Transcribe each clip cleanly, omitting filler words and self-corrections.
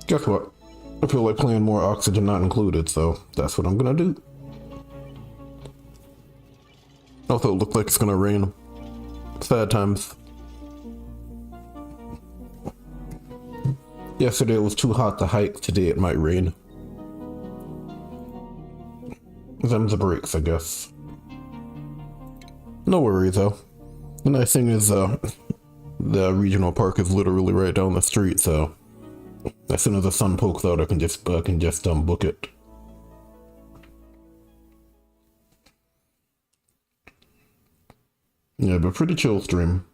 Guess what? I feel like playing more Oxygen Not Included, so that's what I'm gonna do. Also, it looks like it's gonna rain. Sad times. Yesterday it was too hot to hike, today it might rain. Them's the breaks, I guess. No worries though. The nice thing is the regional park is literally right down the street, so as soon as the sun pokes out, I can just book it. Yeah, but pretty chill stream.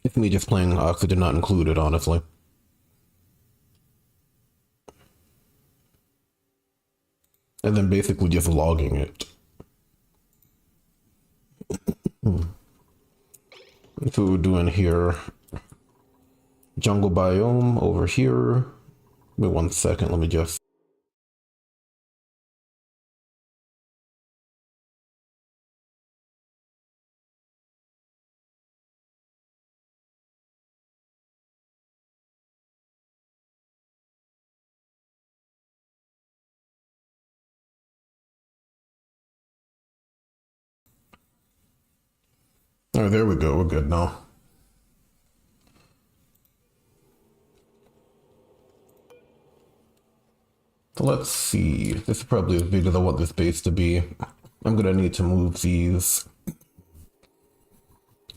It's me just playing Oxygen Not Included, honestly. And then basically just logging it. That's what we're doing here. Jungle biome over here. Wait 1 second, let me just... Oh, there we go, we're good now. So let's see, this is probably as big as I want this base to be. I'm gonna need to move these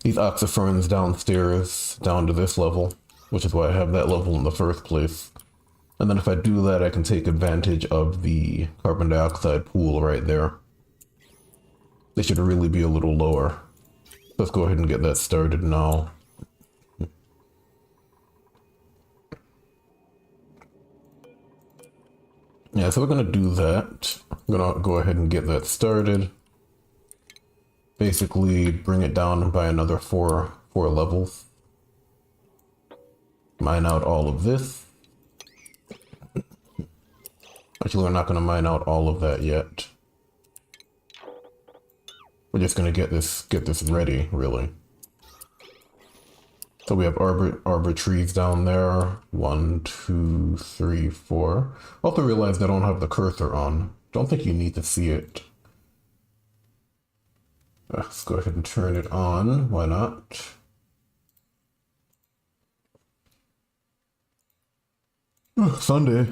oxyferns downstairs, down to this level, which is why I have that level in the first place. And then if I do that, I can take advantage of the carbon dioxide pool right there. They should really be a little lower. Let's go ahead and get that started now. Yeah, so we're gonna do that. I'm gonna go ahead and get that started. Basically bring it down by another four levels. Mine out all of this. Actually, we're not gonna mine out all of that yet. We're just gonna get this ready, really. So we have arbor trees down there. 1, 2, 3, 4. Also realized I don't have the cursor on. Don't think you need to see it. Let's go ahead and turn it on. Why not? Sunday.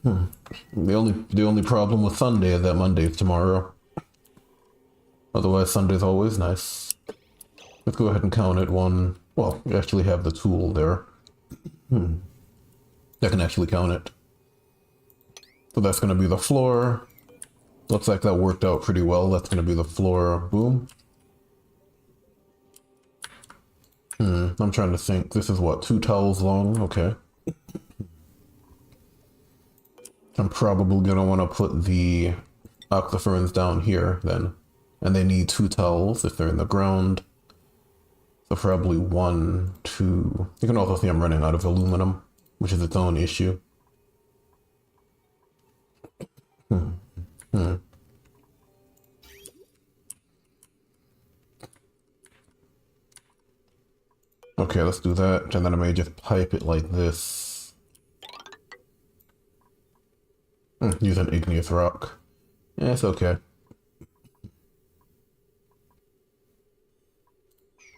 The only problem with Sunday is that Monday is tomorrow. Otherwise, Sunday's always nice. Let's go ahead and count it. 1. Well, we actually have the tool there. I can actually count it. So that's going to be the floor. Looks like that worked out pretty well. That's going to be the floor. Boom. I'm trying to think. This is what, 2 towels long? Okay. I'm probably going to want to put the oxyferns down here then. And they need 2 towels if they're in the ground. So probably 1, 2. You can also see I'm running out of aluminum, which is its own issue. Okay, let's do that. And then I may just pipe it like this. Use an igneous rock. Yeah, it's okay.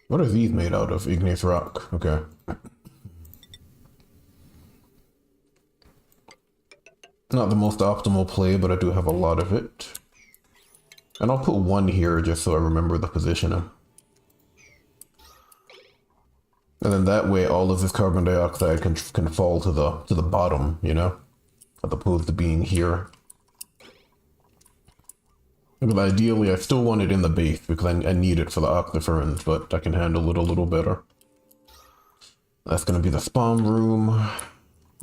What are these made out of? Igneous rock. Okay. Not the most optimal play, but I do have a lot of it. And I'll put 1 here just so I remember the positioning. And then that way all of this carbon dioxide can fall to the bottom, you know? As opposed to being here. But ideally, I still want it in the base because I need it for the oxyferns, but I can handle it a little better. That's going to be the spawn room.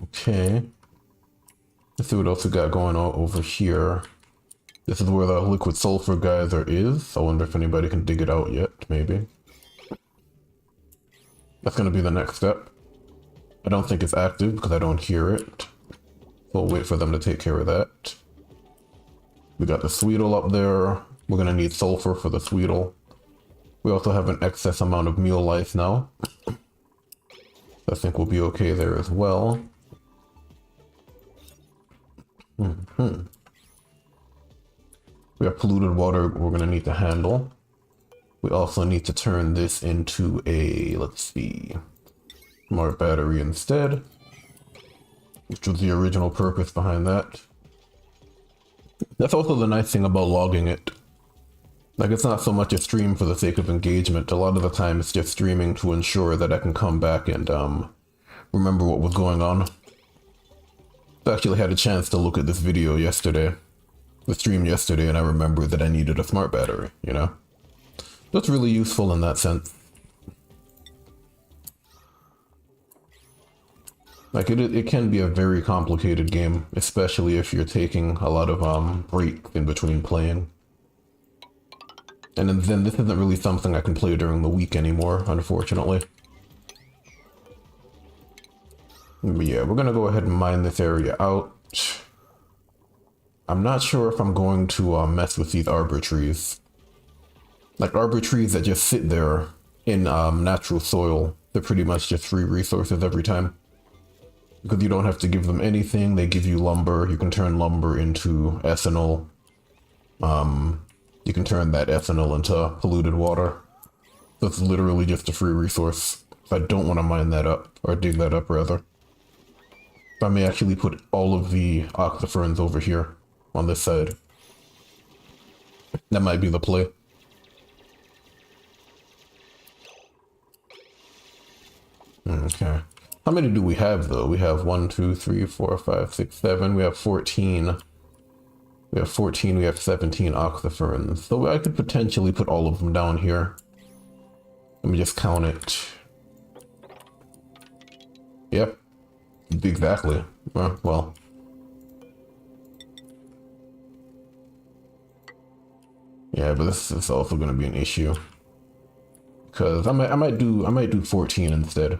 Okay. Let's see what else we got going on over here. This is where the liquid sulfur geyser is. I wonder if anybody can dig it out yet, maybe. That's going to be the next step. I don't think it's active because I don't hear it. We'll wait for them to take care of that. We got the Sweetle up there. We're going to need sulfur for the Sweetle. We also have an excess amount of mule life now. I think we'll be okay there as well. We have polluted water we're going to need to handle. We also need to turn this into a, let's see, smart battery instead, which was the original purpose behind that. That's also the nice thing about logging it. Like, it's not so much a stream for the sake of engagement. A lot of the time it's just streaming to ensure that I can come back and remember what was going on. I actually had a chance to look at this video yesterday, the stream yesterday, and I remembered that I needed a smart battery, you know? That's really useful in that sense. Like, it can be a very complicated game, especially if you're taking a lot of breaks in between playing. And then this isn't really something I can play during the week anymore, unfortunately. But yeah, we're gonna go ahead and mine this area out. I'm not sure if I'm going to mess with these arbor trees. Like, arbor trees that just sit there in natural soil, they're pretty much just free resources every time. Because you don't have to give them anything, they give you lumber, you can turn lumber into ethanol. You can turn that ethanol into polluted water. So it's literally just a free resource. So I don't want to mine that up, or dig that up rather. So I may actually put all of the oxyferns over here, on this side. That might be the play. Okay. How many do we have though? We have 1, 2, 3, 4, 5, 6, 7. We have 14. We have 14, we have 17 oxyferns. So I could potentially put all of them down here. Let me just count it. Yep. Exactly. Well. Yeah, but this is also going to be an issue. Because I might do 14 instead.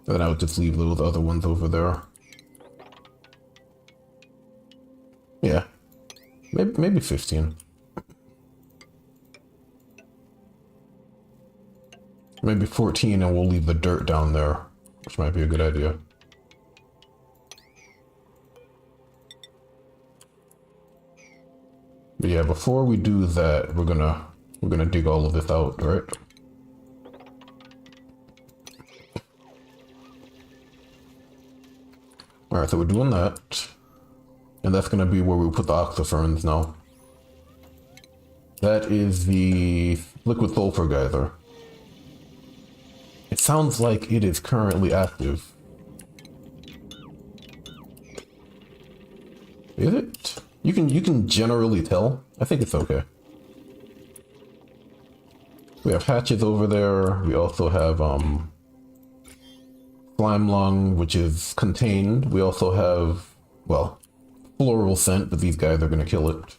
And then I would just leave those other ones over there. Yeah. Maybe 15. Maybe 14 and we'll leave the dirt down there, which might be a good idea. But yeah, before we do that, we're gonna dig all of this out, right? Alright, so we're doing that. And that's going to be where we put the oxyferns now. That is the liquid sulfur geyser. It sounds like it is currently active. Is it? You can generally tell. I think it's okay. We have hatches over there. We also have slime lung, which is contained. We also have, well, floral scent, but these guys are going to kill it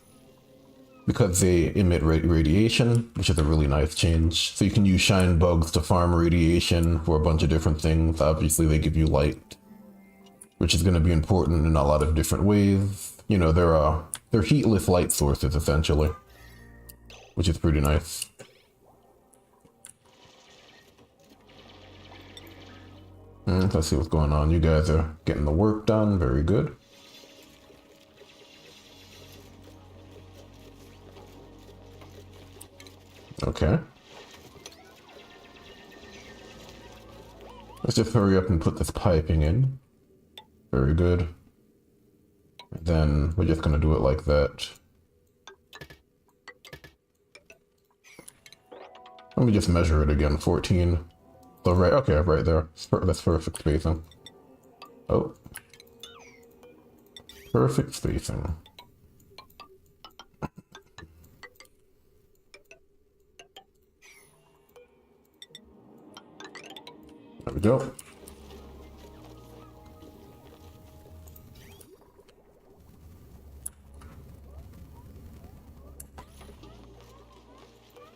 because they emit radiation, which is a really nice change. So you can use shine bugs to farm radiation for a bunch of different things. Obviously they give you light, which is going to be important in a lot of different ways. You know, they're heatless light sources essentially, which is pretty nice. Let's see what's going on. You guys are getting the work done. Very good. Okay. Let's just hurry up and put this piping in. Very good. And then we're just going to do it like that. Let me just measure it again. 14. So right, okay, right there. That's perfect spacing. Oh. Perfect spacing. There we go.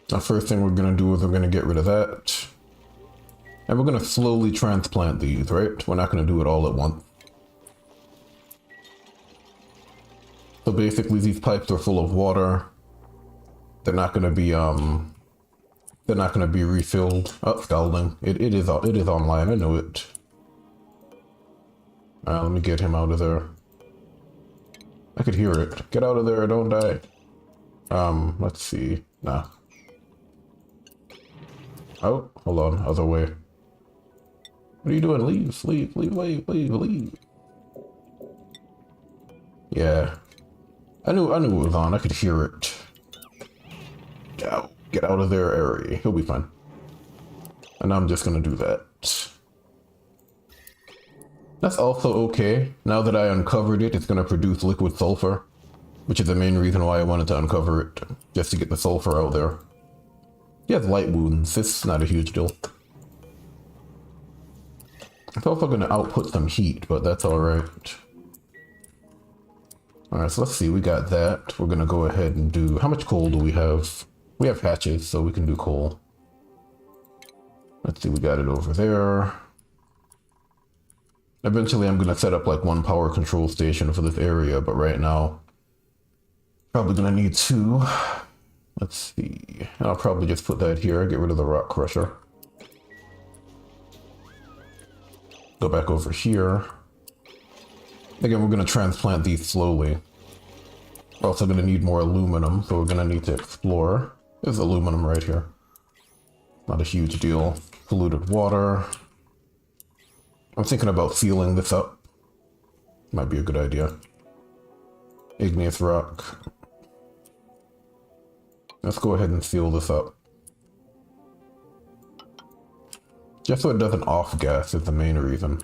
The first thing we're going to do is we're going to get rid of that. And we're going to slowly transplant these, right? We're not going to do it all at once. So basically these pipes are full of water. They're not going to be refilled. Oh, scalding. It is online, I know it. Let me get him out of there. I could hear it. Get out of there, don't die. Let's see. Nah. Oh, hold on. Other way. What are you doing? Leave, leave, leave, leave, leave, leave. Yeah. I knew it was on. I could hear it. Get out of their area. He'll be fine. And I'm just gonna do that. That's also okay. Now that I uncovered it, it's gonna produce liquid sulfur, which is the main reason why I wanted to uncover it, just to get the sulfur out there. He has light wounds. It's not a huge deal. It's also gonna output some heat, but that's alright. Alright, so let's see. We got that. We're gonna go ahead and do... How much coal do we have? We have hatches, so we can do coal. Let's see, we got it over there. Eventually I'm gonna set up like one power control station for this area, but right now, probably gonna need two. Let's see, I'll probably just put that here, get rid of the rock crusher. Go back over here. Again, we're gonna transplant these slowly. We're also gonna need more aluminum, so we're gonna need to explore. There's aluminum right here. Not a huge deal. Polluted water. I'm thinking about sealing this up. Might be a good idea. Igneous rock. Let's go ahead and seal this up. Just so it doesn't off-gas is the main reason.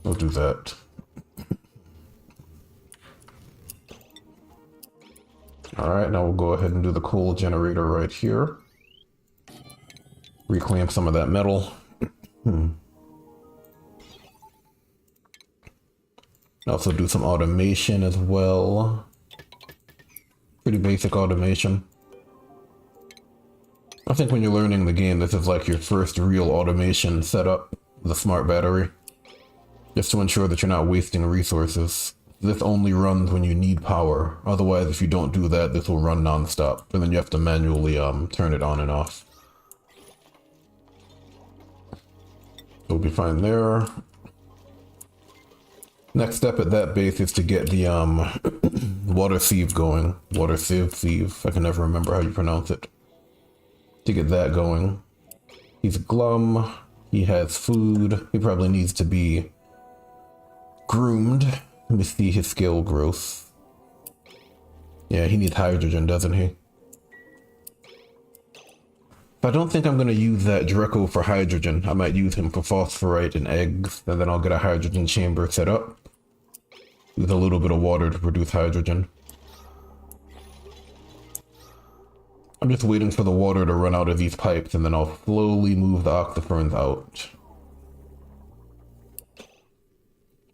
We'll do that. Alright, now we'll go ahead and do the coal generator right here. Reclaim some of that metal. Also do some automation as well. Pretty basic automation. I think when you're learning the game, this is like your first real automation setup, the smart battery. Just to ensure that you're not wasting resources. This only runs when you need power. Otherwise, if you don't do that, this will run non-stop. And then you have to manually turn it on and off. We'll be fine there. Next step at that base is to get the water sieve going. Water sieve. I can never remember how you pronounce it. To get that going. He's glum. He has food. He probably needs to be groomed. Let me see his skill growth. Yeah, he needs hydrogen, doesn't he? But I don't think I'm going to use that Draco for hydrogen. I might use him for phosphorite and eggs, and then I'll get a hydrogen chamber set up. Use a little bit of water to produce hydrogen. I'm just waiting for the water to run out of these pipes, and then I'll slowly move the octoferns out.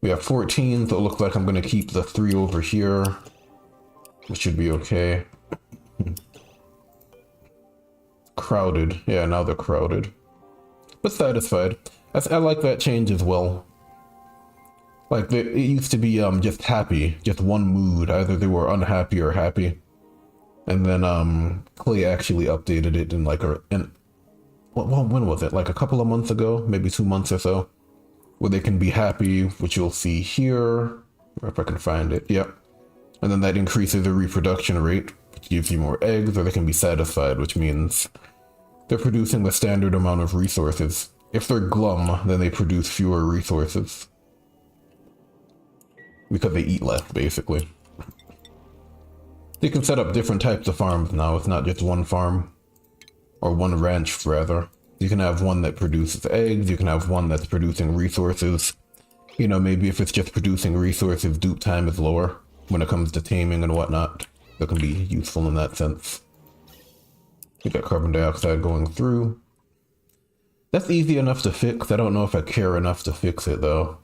We have 14, so it looks like I'm going to keep the 3 over here. Which should be okay. Crowded. Yeah, now they're crowded. But satisfied. I like that change as well. Like, it used to be just happy. Just one mood. Either they were unhappy or happy. And then Clay actually updated it in like when was it? Like a couple of months ago? Maybe 2 months or so. Where they can be happy, which you'll see here, if I can find it, yep. And then that increases the reproduction rate, which gives you more eggs, or they can be satisfied, which means they're producing the standard amount of resources. If they're glum, then they produce fewer resources. Because they eat less, basically. You can set up different types of farms now, it's not just one farm. Or one ranch, rather. You can have one that produces eggs, you can have one that's producing resources. You know, maybe if it's just producing resources, dupe time is lower when it comes to taming and whatnot. That can be useful in that sense. You got carbon dioxide going through. That's easy enough to fix. I don't know if I care enough to fix it though.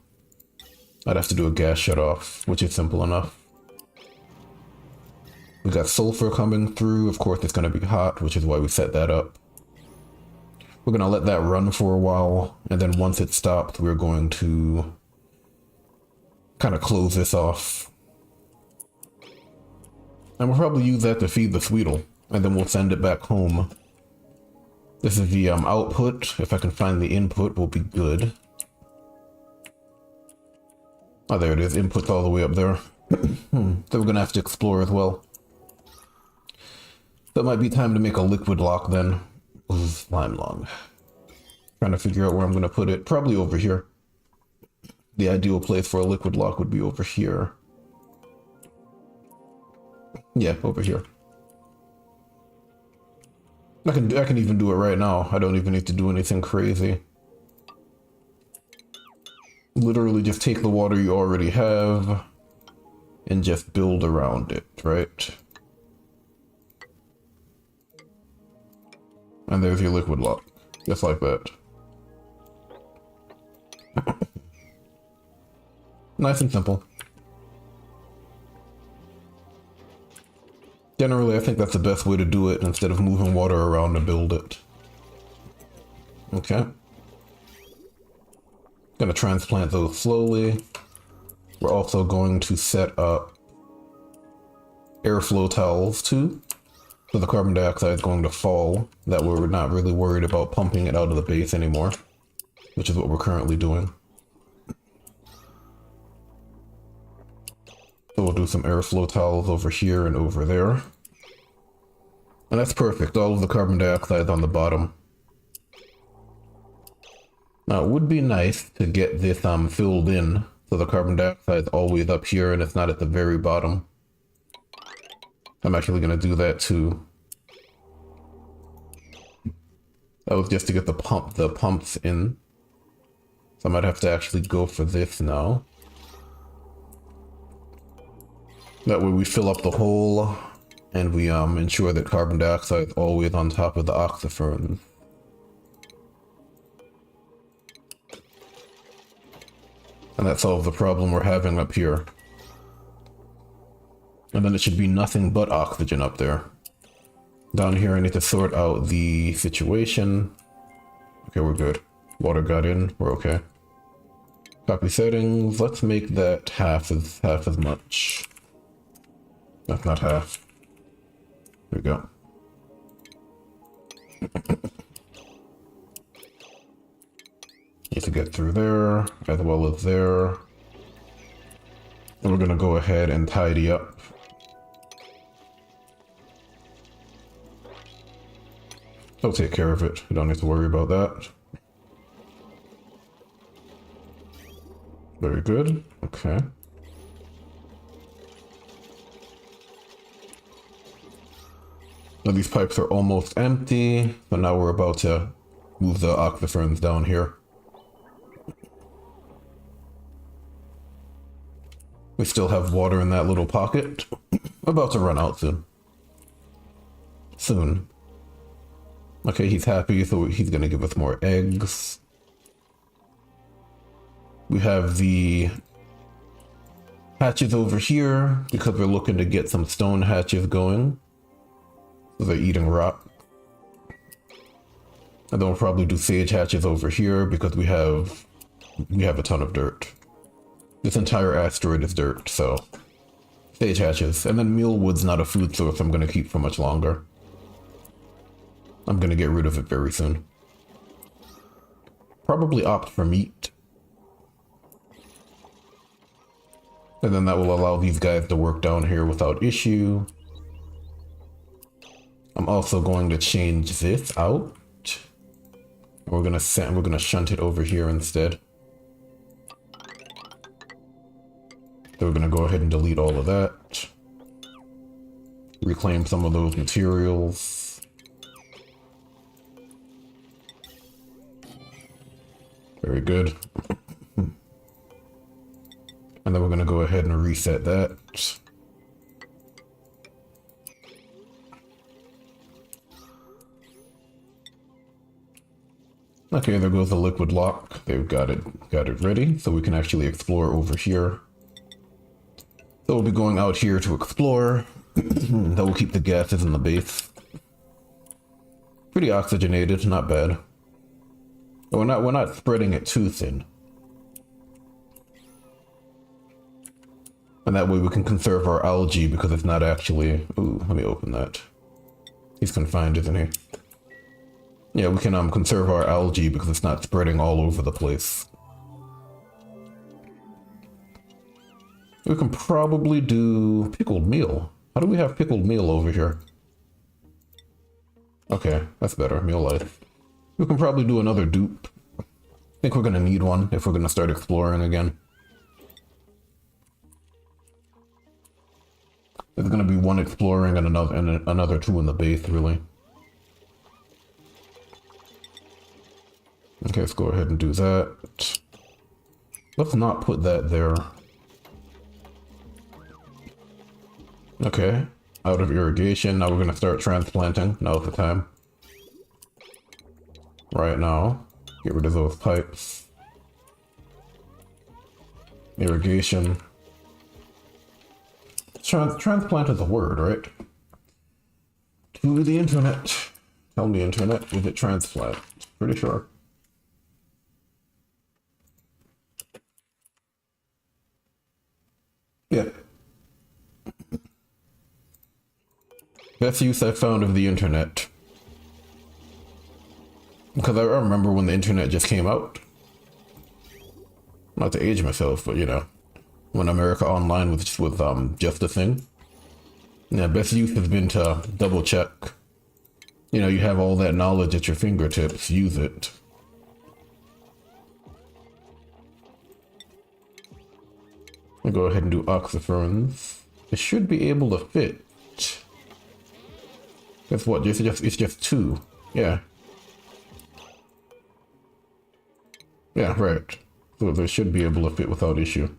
I'd have to do a gas shutoff, which is simple enough. We got sulfur coming through. Of course, it's going to be hot, which is why we set that up. We're going to let that run for a while, and then once it stops, we're going to kind of close this off. And we'll probably use that to feed the Sweetle, and then we'll send it back home. This is the output. If I can find the input, will be good. Oh, there it is. Input's all the way up there. So we're gonna have to explore as well. That might be time to make a liquid lock then. Ooh, slime lung. Trying to figure out where I'm gonna put it. Probably over here. The ideal place for a liquid lock would be over here. Yeah, over here. I can even do it right now. I don't even need to do anything crazy. Literally just take the water you already have and just build around it, right? And there's your liquid lock, just like that. Nice and simple. Generally, I think that's the best way to do it instead of moving water around to build it. Okay. Gonna transplant those slowly. We're also going to set up airflow towels too. So the carbon dioxide is going to fall. That way we're not really worried about pumping it out of the base anymore, which is what we're currently doing. So we'll do some airflow towels over here and over there. And that's perfect. All of the carbon dioxide on the bottom. Now it would be nice to get this filled in so the carbon dioxide is always up here and it's not at the very bottom. I'm actually going to do that too. That was just to get the pumps in. So I might have to actually go for this now. That way we fill up the hole and we ensure that carbon dioxide is always on top of the oxyferns. And that solves the problem we're having up here. And then it should be nothing but oxygen up there. Down here I need to sort out the situation. Okay, we're good. Water got in, we're okay. Copy settings, let's make that half as much. That's not half. There we go. Need to get through there, as well as there. And we're gonna go ahead and tidy up. I'll take care of it. You don't need to worry about that. Very good. Okay. Now these pipes are almost empty, but now we're about to move the oxyferns down here. We still have water in that little pocket. About to run out soon. Okay, he's happy, so he's gonna give us more eggs. We have the hatches over here because we're looking to get some stone hatches going. So they're eating rock. And then we'll probably do sage hatches over here because we have a ton of dirt. This entire asteroid is dirt, so sage hatches. And then mealwood's not a food source I'm gonna keep for much longer. I'm gonna get rid of it very soon. Probably opt for meat. And then that will allow these guys to work down here without issue. I'm also going to change this out. We're gonna shunt it over here instead. So we're gonna go ahead and delete all of that. Reclaim some of those materials. Very good. And then we're gonna go ahead and reset that. Okay, there goes the liquid lock. They've got it ready, so we can actually explore over here. So we'll be going out here to explore. That will keep the gases in the base. Pretty oxygenated, not bad. But we're not spreading it too thin. And that way we can conserve our algae because it's not actually... Ooh, let me open that. He's confined, isn't he? Yeah, we can conserve our algae because it's not spreading all over the place. We can probably do pickled meal. How do we have pickled meal over here? Okay, that's better. Meal life. We can probably do another dupe. I think we're gonna need one if we're gonna start exploring again. There's gonna be one exploring and another two in the base, really. Okay, let's go ahead and do that. Let's not put that there. Okay, out of irrigation. Now we're gonna start transplanting. Now's the time. Right now. Get rid of those pipes. Irrigation. Transplant is a word, right? To the internet. Tell me, internet, is it transplant? Pretty sure. Yeah. Best use I've found of the internet. Because I remember when the internet just came out. Not to age myself, but you know, when America Online was just a thing. Yeah, best use has been to double check. You know, you have all that knowledge at your fingertips, use it. I'll go ahead and do oxyferns. It should be able to fit. Guess what? It's just two. Yeah. Yeah, right. So they should be able to fit without issue.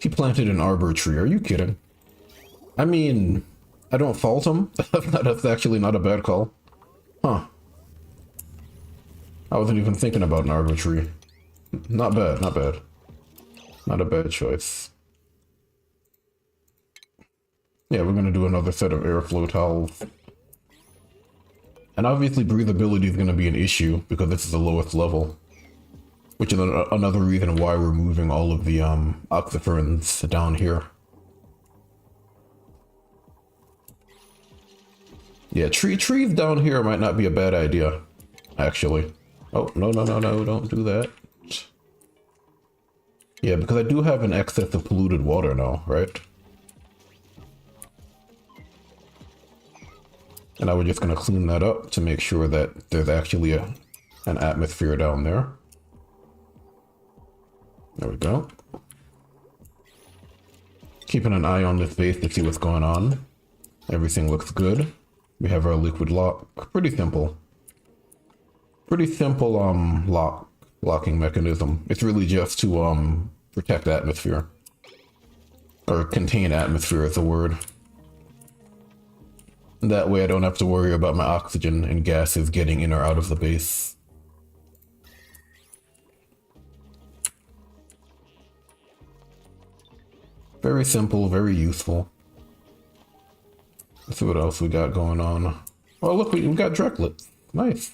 He planted an arbor tree. Are you kidding? I mean, I don't fault him. That's actually not a bad call. Huh. I wasn't even thinking about an arbor tree. Not bad, not bad. Not a bad choice. Yeah, we're gonna do another set of airflow towels. And obviously breathability is gonna be an issue because this is the lowest level. Which is another reason why we're moving all of the oxyferns down here. Yeah, trees down here might not be a bad idea, actually. Oh, no, don't do that. Yeah, because I do have an excess of polluted water now, right? And I was just gonna clean that up to make sure that there's actually an atmosphere down there. There we go. Keeping an eye on this base to see what's going on. Everything looks good. We have our liquid lock. Pretty simple. Pretty simple locking mechanism. It's really just to protect atmosphere. Or contain atmosphere is the word. That way I don't have to worry about my oxygen and gases getting in or out of the base. Very simple, very useful. Let's see what else we got going on. Oh look, we got Drecklets. Nice.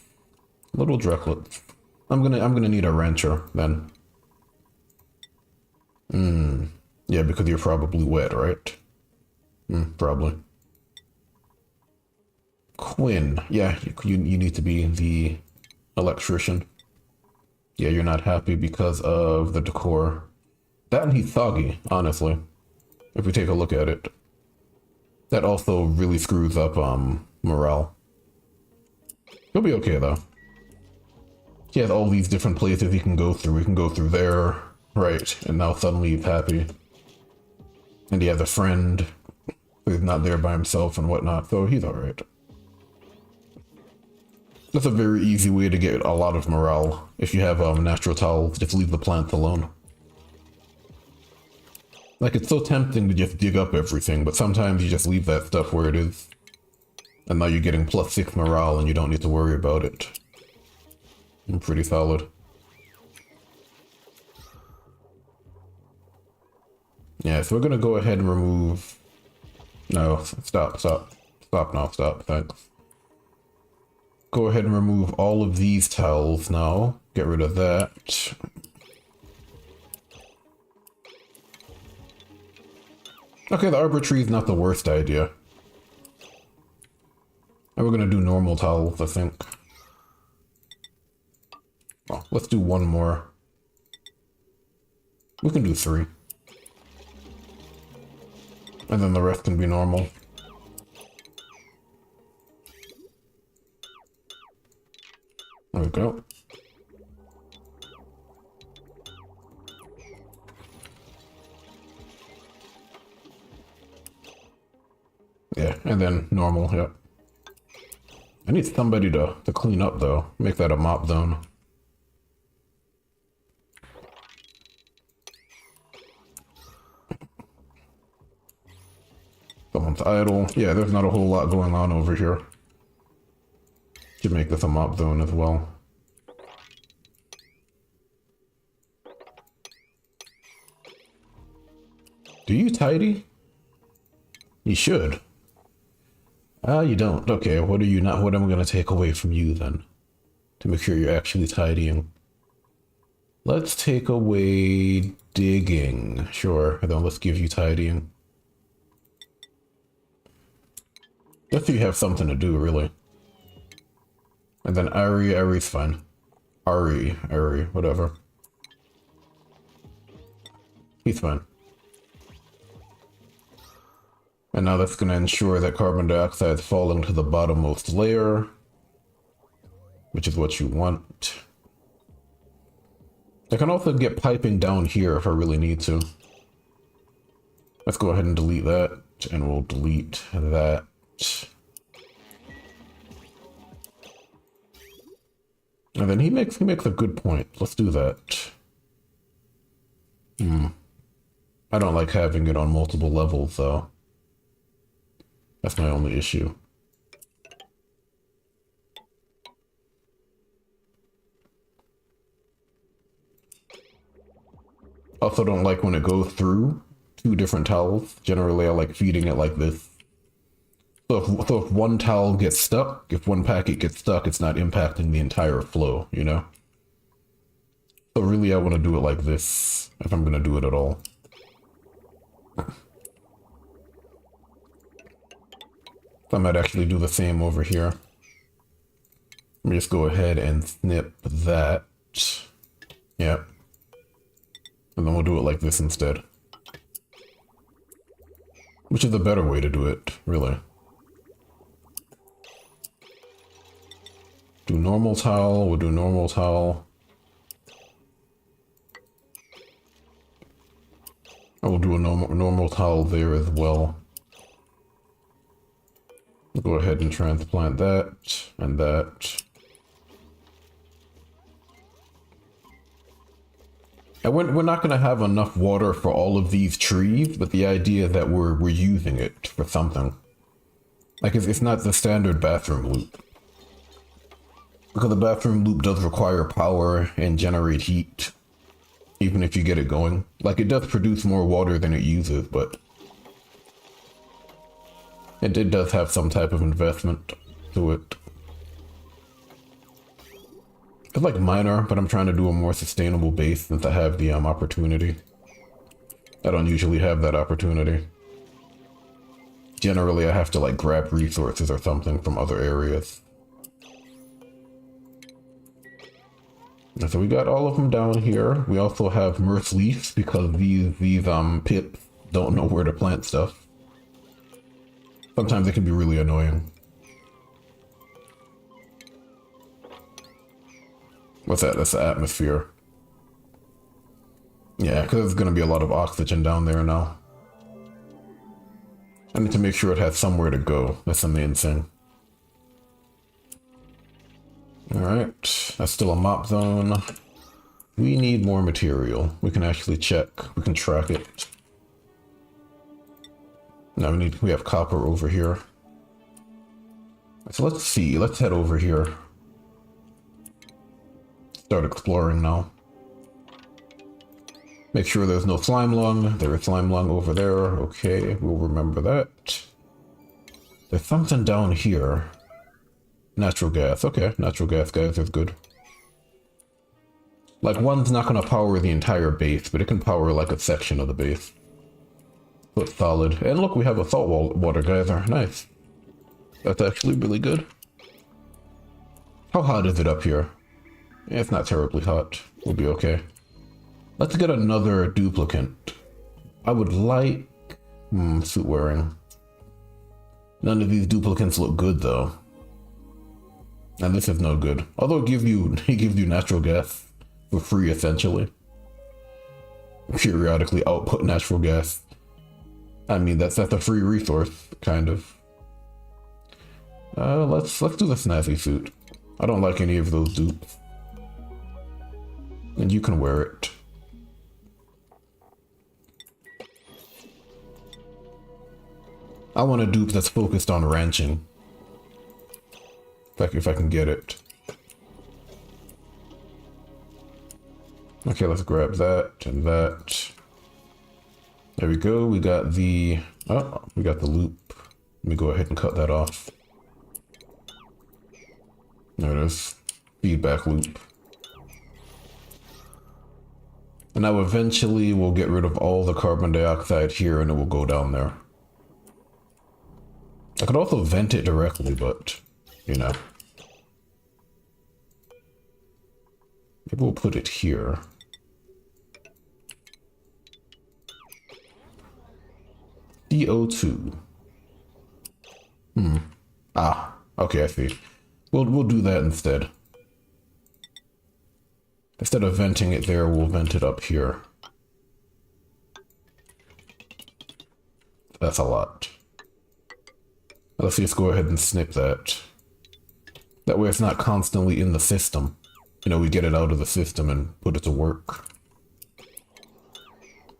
Little Drecklets. I'm gonna need a rancher then. Yeah, because you're probably wet, right? Probably. Quinn. Yeah, you need to be the electrician. Yeah, you're not happy because of the decor. That and he's soggy, honestly. If we take a look at it. That also really screws up morale. He'll be okay though. He has all these different places he can go through. He can go through there, right? And now suddenly he's happy. And he has a friend. So he's not there by himself and whatnot, so he's alright. That's a very easy way to get a lot of morale. If you have natural towels, just leave the plants alone. Like, it's so tempting to just dig up everything, but sometimes you just leave that stuff where it is. And now you're getting +6 morale and you don't need to worry about it. Pretty solid. Yeah, so we're gonna go ahead and remove... No, stop now, thanks. Go ahead and remove all of these towels now. Get rid of that. Okay, the arbor tree is not the worst idea. And we're gonna do normal towels, I think. Oh, Let's do one more. We can do 3. And then the rest can be normal. There we go. Yeah, and then normal, yep. I need somebody to clean up though. Make that a mop zone. Someone's idle. Yeah, there's not a whole lot going on over here. Should make this a mop zone as well. Do you tidy? You should. Ah, you don't. Okay, what are you not? What am I going to take away from you then? To make sure you're actually tidying. Let's take away digging. Sure, and then let's give you tidying. Just so you have something to do, really. And then Ari's fine. Ari, whatever. He's fine. And now that's going to ensure that carbon dioxide is falling to the bottommost layer, which is what you want. I can also get piping down here if I really need to. Let's go ahead and delete that, and we'll delete that. And then he makes a good point. Let's do that. I don't like having it on multiple levels, though. That's my only issue. Also don't like when it goes through 2 different towels. Generally, I like feeding it like this. So if one towel gets stuck, if one packet gets stuck, it's not impacting the entire flow, you know? So really, I want to do it like this, if I'm going to do it at all. I might actually do the same over here. Let me just go ahead and snip that. Yep. And then we'll do it like this instead. Which is a better way to do it, really. Do normal towel, we'll do normal towel. I will do a normal towel there as well. We'll go ahead and transplant that and that. And we're not going to have enough water for all of these trees, but the idea that we're using it for something. Like it's not the standard bathroom loop. Because the bathroom loop does require power and generate heat, even if you get it going. Like it does produce more water than it uses, but it does have some type of investment to it. It's like minor, but I'm trying to do a more sustainable base since I have the opportunity. I don't usually have that opportunity. Generally, I have to like grab resources or something from other areas. And so we got all of them down here. We also have Mirth Leafs because these pips don't know where to plant stuff. Sometimes it can be really annoying. What's that? That's the atmosphere. Yeah, because there's going to be a lot of oxygen down there now. I need to make sure it has somewhere to go. That's the main thing. Alright, that's still a mop zone. We need more material. We can actually check. We can track it. Now we have copper over here. So let's see. Let's head over here. Start exploring now. Make sure there's no slime lung. There is slime lung over there. Okay, we'll remember that. There's something down here. Natural gas. Okay, natural gas, guys, is good. Like, one's not going to power the entire base, but it can power, like, a section of the base. So it's solid. And look, we have a salt water geyser. Nice. That's actually really good. How hot is it up here? It's not terribly hot. We'll be okay. Let's get another duplicant. I would like... suit wearing. None of these duplicants look good though. And this is no good. Although it gives you natural gas for free essentially. Periodically output natural gas. I mean that's a free resource, kind of. Let's do the snazzy suit. I don't like any of those dupes. And you can wear it. I want a dupe that's focused on ranching. If I can get it. Okay, let's grab that and that. There we go. We got the loop. Let me go ahead and cut that off. There it is. Feedback loop. And now eventually we'll get rid of all the carbon dioxide here and it will go down there. I could also vent it directly, but, you know. Maybe we'll put it here. CO2. Ah, okay, I see. We'll do that instead. Instead of venting it there, we'll vent it up here. That's a lot. Let's just go ahead and snip that. That way it's not constantly in the system. You know, we get it out of the system and put it to work.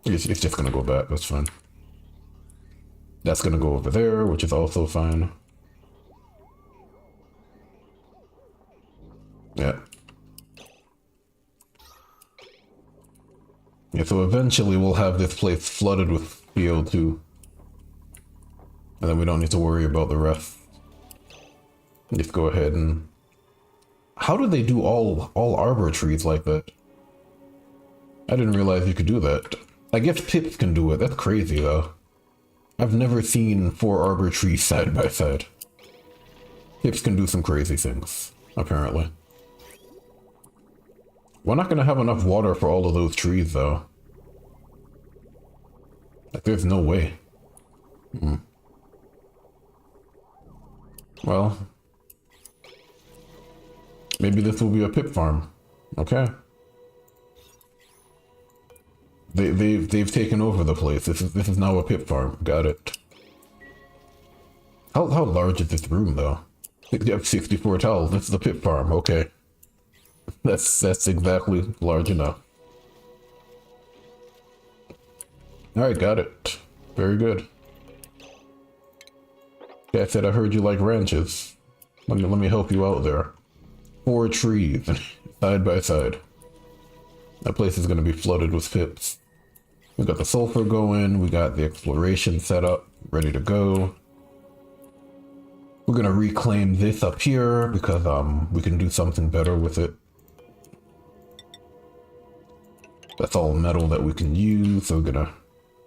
It's just gonna go back, that's fine. That's gonna go over there, which is also fine. Yeah. Yeah, so eventually we'll have this place flooded with CO2. And then we don't need to worry about the rest. Just go ahead and... How do they do all arbor trees like that? I didn't realize you could do that. I guess pips can do it. That's crazy though. I've never seen 4 arbor trees side by side. Pips can do some crazy things, apparently. We're not gonna have enough water for all of those trees though. Like there's no way. Well, maybe this will be a pip farm. Okay. They've taken over the place. This is now a pip farm. Got it. How large is this room though? You have 64 tiles. This is the pip farm. Okay. That's exactly large enough. All right, got it. Very good. Yeah, I said I heard you like ranches. Let me help you out there. 4 trees side by side. That place is gonna be flooded with pips. We got the sulfur going. We got the exploration set up, ready to go. We're gonna reclaim this up here because we can do something better with it. That's all metal that we can use, so we're gonna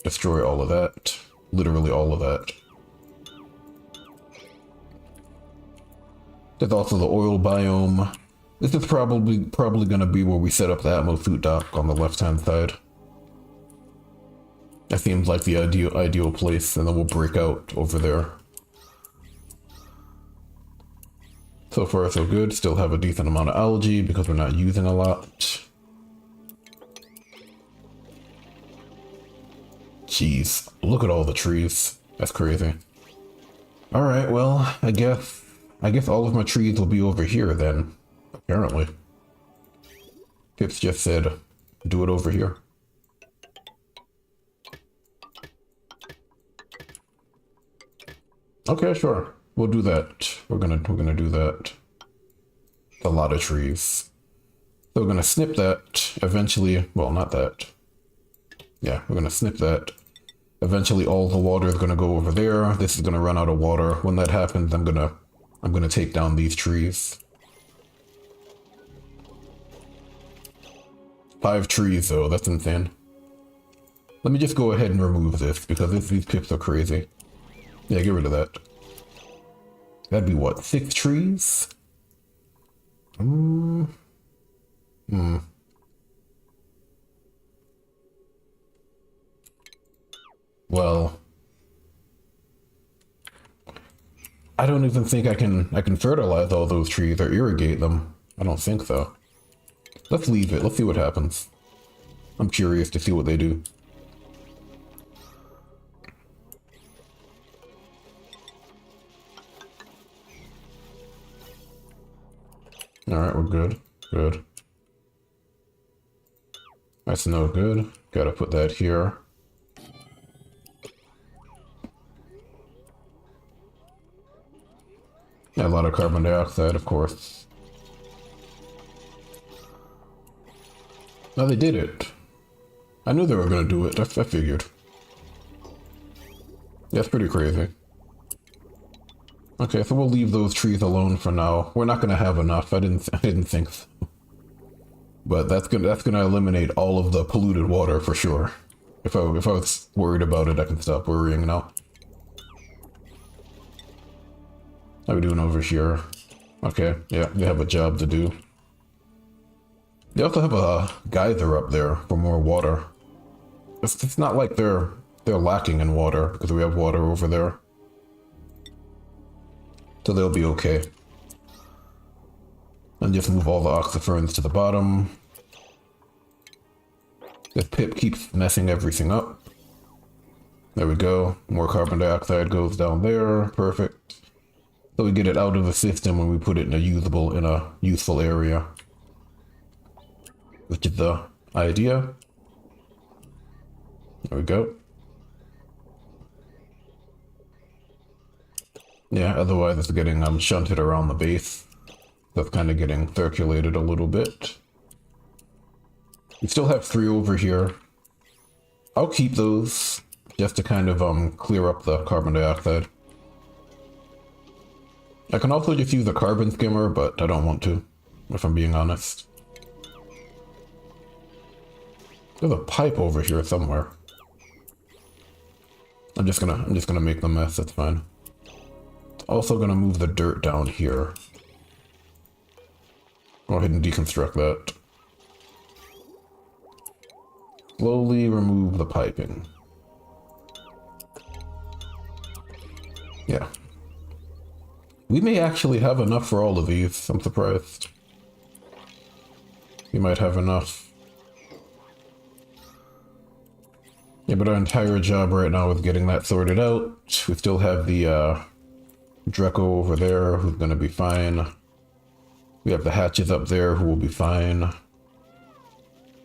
destroy all of that. Literally all of that. There's also the oil biome. This is probably gonna be where we set up the Atmosuit dock on the left-hand side. That seems like the ideal place, and then we'll break out over there. So far so good. Still have a decent amount of algae because we're not using a lot. Jeez, look at all the trees. That's crazy. Alright, well, I guess all of my trees will be over here then, apparently. Pips just said, do it over here. Okay, sure. We'll do that. We're gonna do that. A lot of trees. So we're gonna snip that eventually. Well, not that. Yeah, we're gonna snip that. Eventually all the water is gonna go over there. This is gonna run out of water. When that happens, I'm gonna take down these trees. 5 trees though, that's insane. Let me just go ahead and remove this because these pips are crazy. Yeah, get rid of that. That'd be what, 6 trees? Hmm. Well, I don't even think I can fertilize all those trees or irrigate them. I don't think so. Let's leave it. Let's see what happens. I'm curious to see what they do. Alright, we're good. Good. That's no good. Gotta put that here. Yeah, a lot of carbon dioxide, of course. Now they did it. I knew they were gonna do it. I figured. That's pretty crazy. Okay, so we'll leave those trees alone for now. We're not gonna have enough. I didn't think so. But that's gonna eliminate all of the polluted water for sure. If I was worried about it, I can stop worrying now. How we doing over here? Okay, yeah, they have a job to do. They also have a geyser up there for more water. It's not like they're lacking in water because we have water over there. So they'll be okay. And just move all the oxyferns to the bottom. This pip keeps messing everything up. There we go. More carbon dioxide goes down there. Perfect. So we get it out of the system when we put it in a useful area. Which is the idea. There we go. Yeah, otherwise it's getting shunted around the base. That's kind of getting circulated a little bit. We still have 3 over here. I'll keep those just to kind of clear up the carbon dioxide. I can also just use a carbon skimmer, but I don't want to, if I'm being honest. There's a pipe over here somewhere. I'm just gonna make the mess, that's fine. Also gonna move the dirt down here. Go ahead and deconstruct that. Slowly remove the piping. Yeah. We may actually have enough for all of these, I'm surprised. We might have enough. Yeah, but our entire job right now is getting that sorted out. We still have the Draco over there, who's gonna be fine. We have the hatches up there, who will be fine.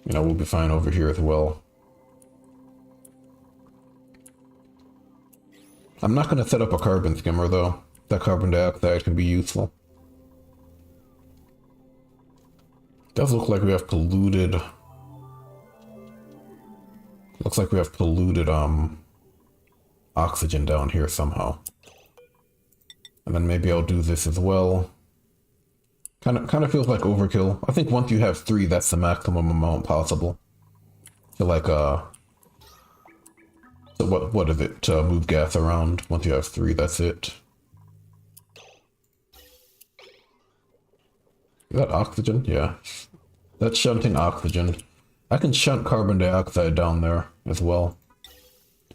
You know, we'll be fine over here as well. I'm not gonna set up a carbon skimmer though. That carbon dioxide can be useful. Does look like we have polluted. Looks like we have polluted oxygen down here somehow. And then maybe I'll do this as well. Kind of feels like overkill. I think once you have 3, that's the maximum amount possible. So like so what is it? Move gas around. Once you have 3, that's it. Is that oxygen? Yeah. That's shunting oxygen. I can shunt carbon dioxide down there as well.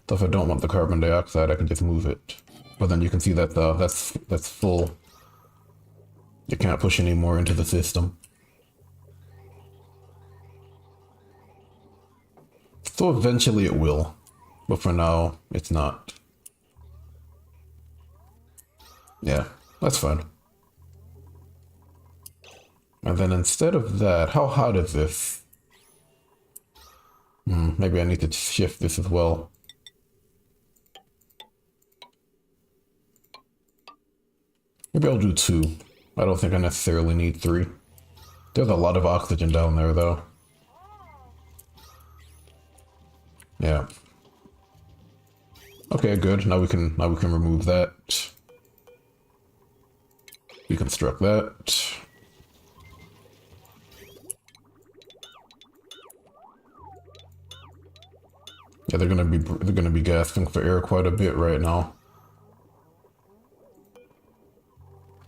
So if I don't want the carbon dioxide, I can just move it. But then you can see that that's full. You can't push any more into the system. So eventually it will. But for now, it's not. Yeah, that's fine. And then instead of that, how hot is this? Maybe I need to shift this as well. Maybe I'll do 2. I don't think I necessarily need 3. There's a lot of oxygen down there though. Yeah. Okay, good. Now we can remove that. Deconstruct that. Yeah, they're gonna be gasping for air quite a bit right now.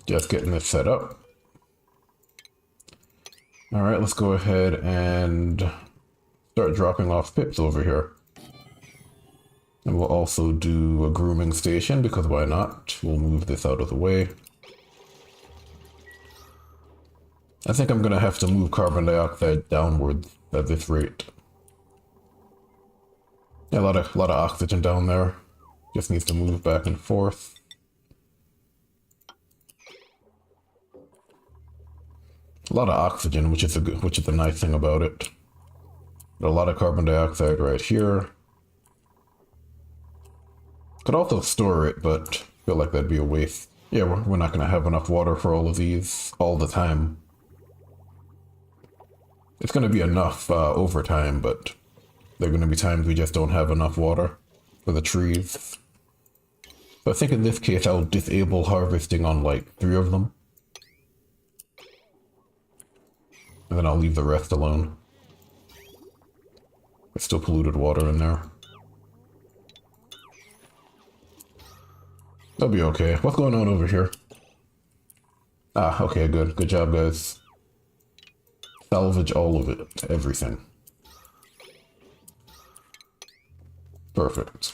Just getting this set up. All right, let's go ahead and start dropping off pips over here. And we'll also do a grooming station, because why not? We'll move this out of the way. I think I'm gonna have to move carbon dioxide downwards at this rate. Yeah, a lot of oxygen down there. Just needs to move back and forth. A lot of oxygen, which is a nice thing about it. But a lot of carbon dioxide right here. Could also store it, but I feel like that'd be a waste. Yeah, we're not gonna have enough water for all of these all the time. It's gonna be enough over time, but there are gonna be times we just don't have enough water for the trees. So I think in this case I'll disable harvesting on like 3 of them. And then I'll leave the rest alone. There's still polluted water in there. That'll be okay. What's going on over here? Ah, okay, good. Good job, guys. Salvage all of it. Everything. Perfect.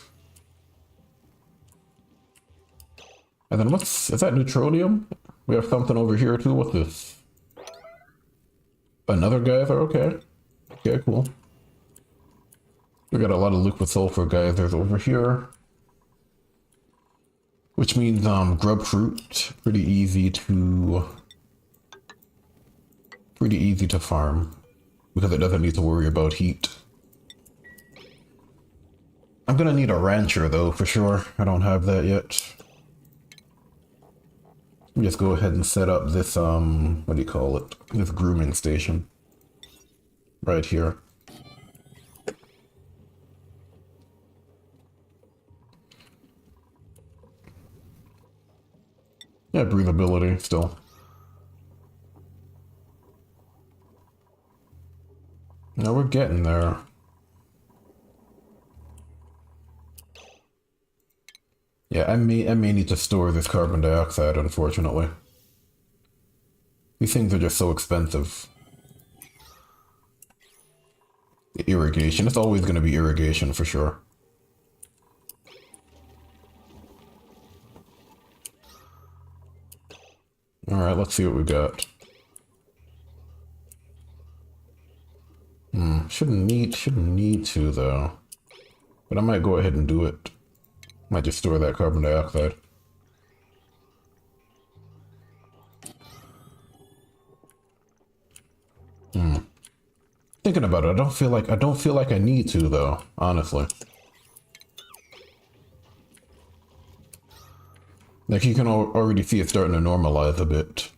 And then is that neutronium? We have something over here too. What's this? Another geyser? Okay. Okay, cool. We got a lot of liquid sulfur geysers over here. Which means grub fruit, pretty easy to farm because it doesn't need to worry about heat. I'm gonna need a rancher though for sure. I don't have that yet. Let me just go ahead and set up this what do you call it? This grooming station right here. Yeah, breathability still. Now we're getting there. Yeah, I may need to store this carbon dioxide, unfortunately. These things are just so expensive. The irrigation, it's always going to be irrigation for sure. Alright, let's see what we got. Shouldn't need to though. But I might go ahead and do it. Might just store that carbon dioxide. Thinking about it, I don't feel like I need to though, honestly. Like you can already see it starting to normalize a bit.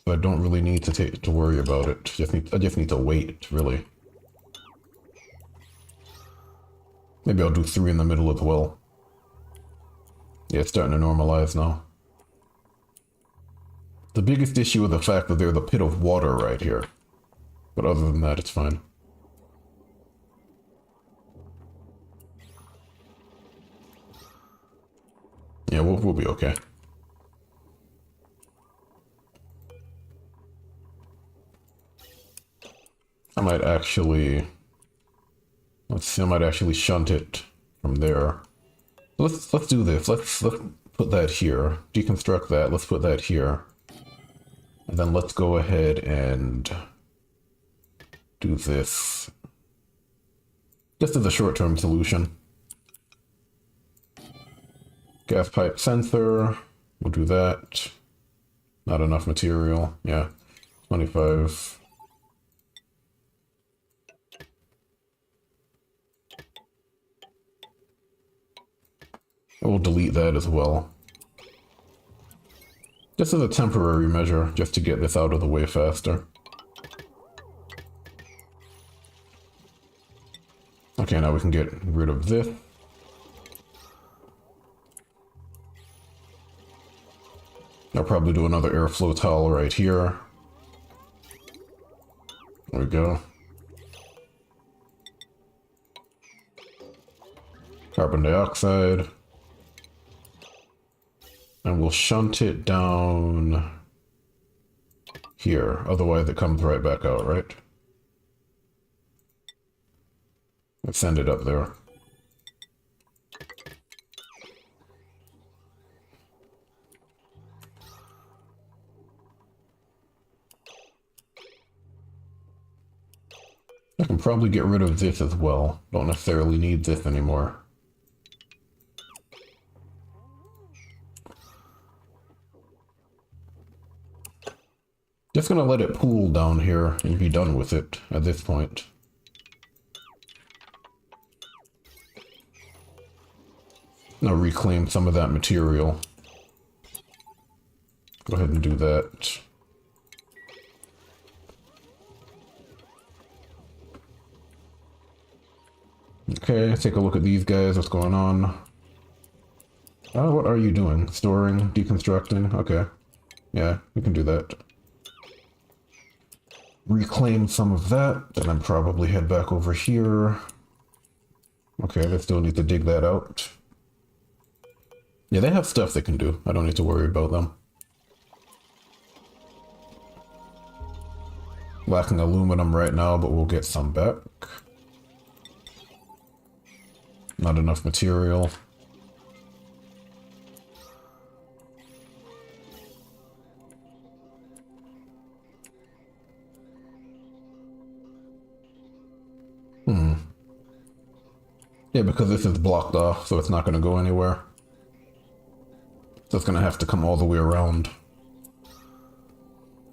So I don't really need to worry about it. I just need to wait, really. Maybe I'll do 3 in the middle as well. Yeah, it's starting to normalize now. The biggest issue is the fact that there's a pit of water right here. But other than that, it's fine. Yeah, we'll be okay. I might actually... Let's see, I might actually shunt it from there. Let's do this. Let's put that here. Deconstruct that. Let's put that here. And then let's go ahead and do this. Just as a short-term solution. Gas pipe sensor. We'll do that. Not enough material. Yeah. 25. We'll delete that as well. Just as a temporary measure, just to get this out of the way faster. Okay, now we can get rid of this. I'll probably do another airflow towel right here. There we go. Carbon dioxide. And we'll shunt it down here. Otherwise it comes right back out, right? Let's send it up there. I can probably get rid of this as well. Don't necessarily need this anymore. Just gonna let it pool down here and be done with it at this point. Now reclaim some of that material. Go ahead and do that. Okay, take a look at these guys. What's going on? What are you doing? Storing, deconstructing? Okay. Yeah, we can do that. Reclaim some of that, and then probably head back over here. Okay, they still need to dig that out. Yeah, they have stuff they can do. I don't need to worry about them. Lacking aluminum right now, but we'll get some back. Not enough material. Yeah, because this is blocked off, so it's not going to go anywhere. So it's going to have to come all the way around.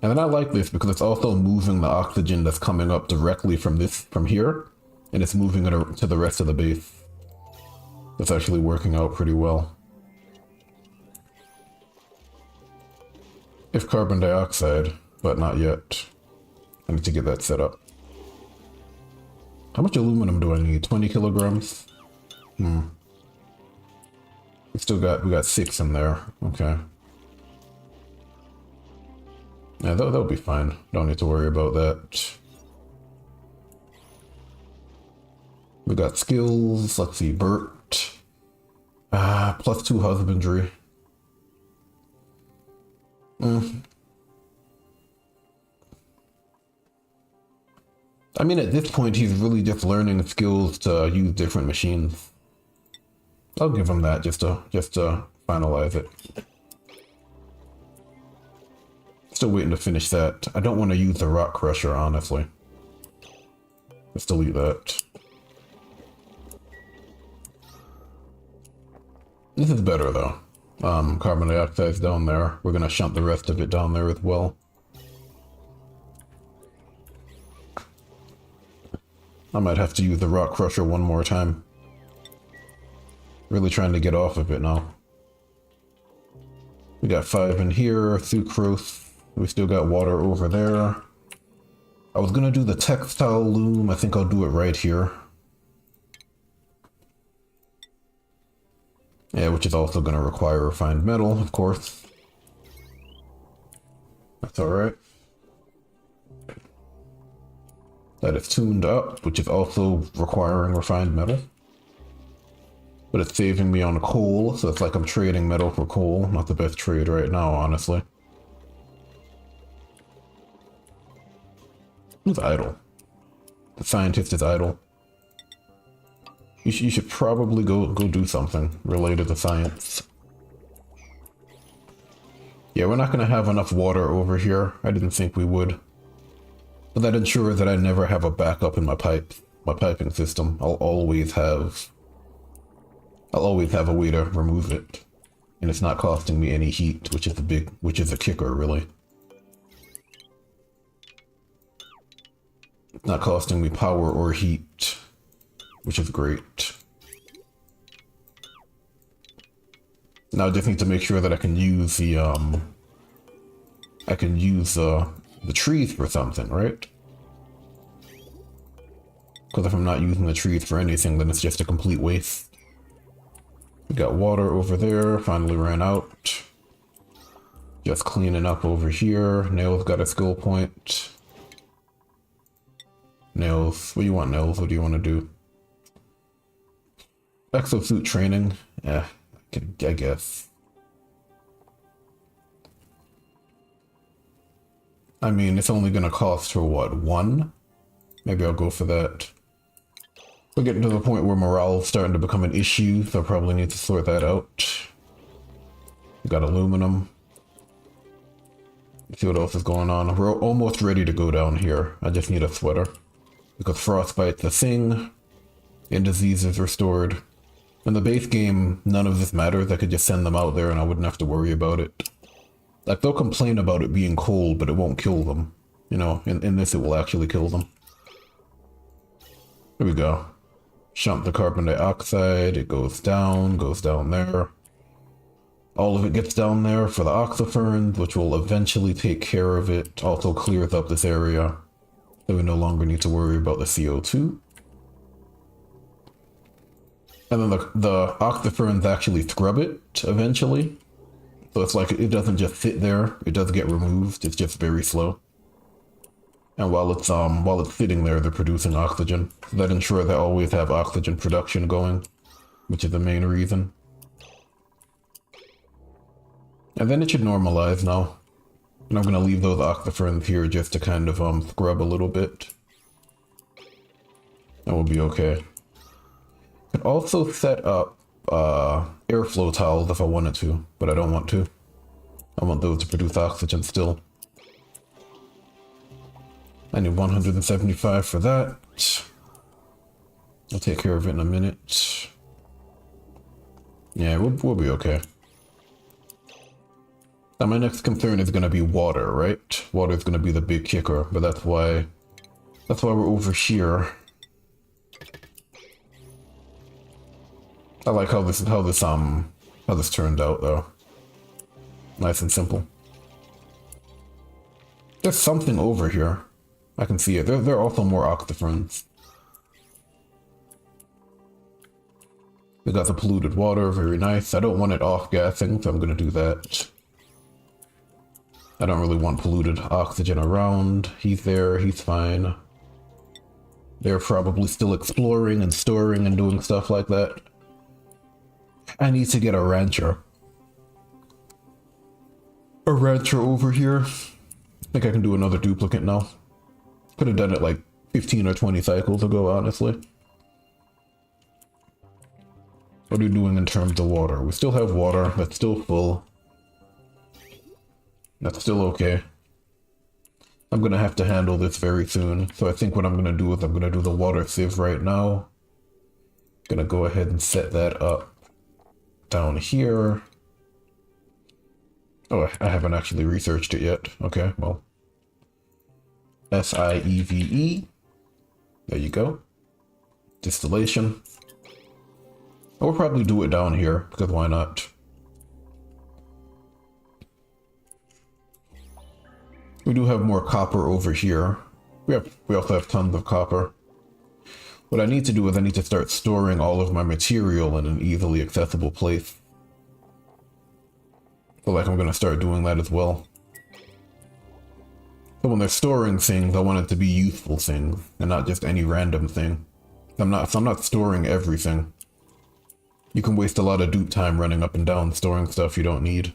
And then I like this because it's also moving the oxygen that's coming up directly from here, and it's moving it to the rest of the base. That's actually working out pretty well. If carbon dioxide, but not yet. I need to get that set up. How much aluminum do I need? 20 kilograms? We got 6 in there. Okay. Yeah, that'll be fine. Don't need to worry about that. We got skills. Let's see, Bert. +2 husbandry. I mean, at this point, he's really just learning skills to use different machines. I'll give him that just to finalize it. Still waiting to finish that. I don't want to use the rock crusher, honestly. Let's delete that. This is better though. Carbon dioxide's down there. We're gonna shunt the rest of it down there as well. I might have to use the rock crusher one more time. Really trying to get off of it now. We got 5 in here, sucrose. We still got water over there. I was gonna do the textile loom. I think I'll do it right here. Yeah, which is also gonna require refined metal, of course. That's alright. That is tuned up, which is also requiring refined metal. But it's saving me on coal, so it's like I'm trading metal for coal. Not the best trade right now, honestly. Who's idle? The scientist is idle. You should probably go do something related to science. Yeah, we're not going to have enough water over here. I didn't think we would. But that ensures that I never have a backup in my piping system. I'll always have a way to remove it. And it's not costing me any heat, which is a kicker, really. It's not costing me power or heat, which is great. Now I just need to make sure that I can use the trees for something, right? Because if I'm not using the trees for anything, then it's just a complete waste. We got water over there, finally ran out. Just cleaning up over here. Nails got a skill point. Nails, what do you want, Nails? What do you want to do? Exosuit training? Yeah, I guess. I mean, it's only gonna cost her, what, one? Maybe I'll go for that. We're getting to the point where morale is starting to become an issue, so I probably need to sort that out. We got aluminum. Let's see what else is going on. We're almost ready to go down here. I just need a sweater. Because frostbite's a thing, and disease is restored. In the base game, none of this matters. I could just send them out there and I wouldn't have to worry about it. Like, they'll complain about it being cold, but it won't kill them. You know, in this it will actually kill them. Here we go. Shunt the carbon dioxide, it goes down there. All of it gets down there for the oxyferns, which will eventually take care of it. Also clears up this area, so we no longer need to worry about the CO2. And then the oxyferns actually scrub it eventually. So it's like it doesn't just sit there, it does get removed, it's just very slow. And while it's sitting there, they're producing oxygen. So that ensures they always have oxygen production going, which is the main reason. And then it should normalize now. And I'm gonna leave those oxyferns here just to kind of scrub a little bit. That will be okay. Could also set up airflow towels if I wanted to, but I don't want to. I want those to produce oxygen still. I need 175 for that. I'll take care of it in a minute. Yeah, we'll be okay. Now my next concern is going to be water, right? Water is going to be the big kicker, but that's why we're over here. I like how this turned out though. Nice and simple. There's something over here. I can see it. There are also more oxyferns. We got the polluted water, very nice. I don't want it off-gassing, so I'm gonna do that. I don't really want polluted oxygen around. He's there, he's fine. They're probably still exploring and storing and doing stuff like that. I need to get a rancher. A rancher over here. I think I can do another duplicate now. Could have done it like 15 or 20 cycles ago, honestly. What are we doing in terms of water? We still have water. That's still full. That's still okay. I'm gonna have to handle this very soon. So I think what I'm gonna do is I'm gonna do the water sieve right now. Gonna go ahead and set that up down here. Oh, I haven't actually researched it yet. Okay, well. SIEVE. There you go. Distillation. I'll probably do it down here, because why not? We do have more copper over here. We also have tons of copper. What I need to do is I need to start storing all of my material in an easily accessible place. So like I'm going to start doing that as well. So when they're storing things, I want it to be useful things and not just any random thing. I'm not storing everything. You can waste a lot of dupe time running up and down storing stuff you don't need.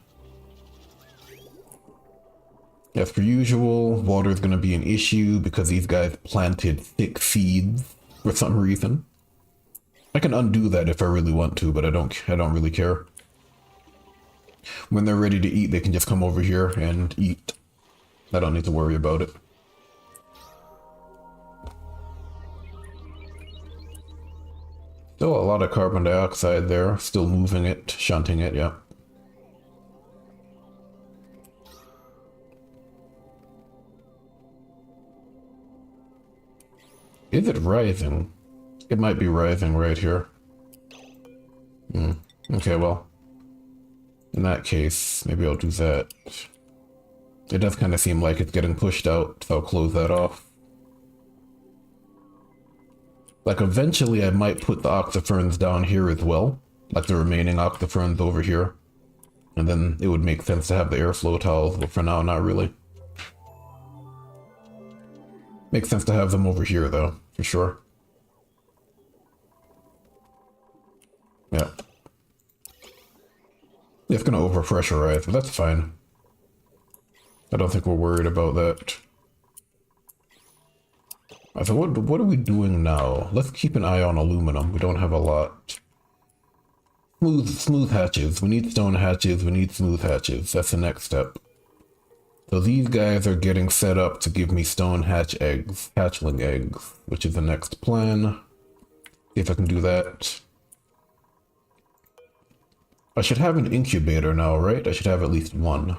As per usual, water is going to be an issue because these guys planted thick seeds for some reason. I can undo that if I really want to, but I don't really care. When they're ready to eat, they can just come over here and eat. I don't need to worry about it. Still a lot of carbon dioxide there, still moving it, shunting it, yeah. Is it rising? It might be rising right here. Okay, well. In that case, maybe I'll do that. It does kind of seem like it's getting pushed out, so I'll close that off. Like, eventually I might put the oxyferns down here as well. Like the remaining oxyferns over here. And then it would make sense to have the airflow towels, but for now, not really. Makes sense to have them over here, though, for sure. Yeah. It's gonna overpressurize, but that's fine. I don't think we're worried about that. So what are we doing now? Let's keep an eye on aluminum. We don't have a lot. Smooth hatches. We need stone hatches. We need smooth hatches. That's the next step. So these guys are getting set up to give me stone hatchling eggs, which is the next plan. See if I can do that. I should have an incubator now, right? I should have at least one.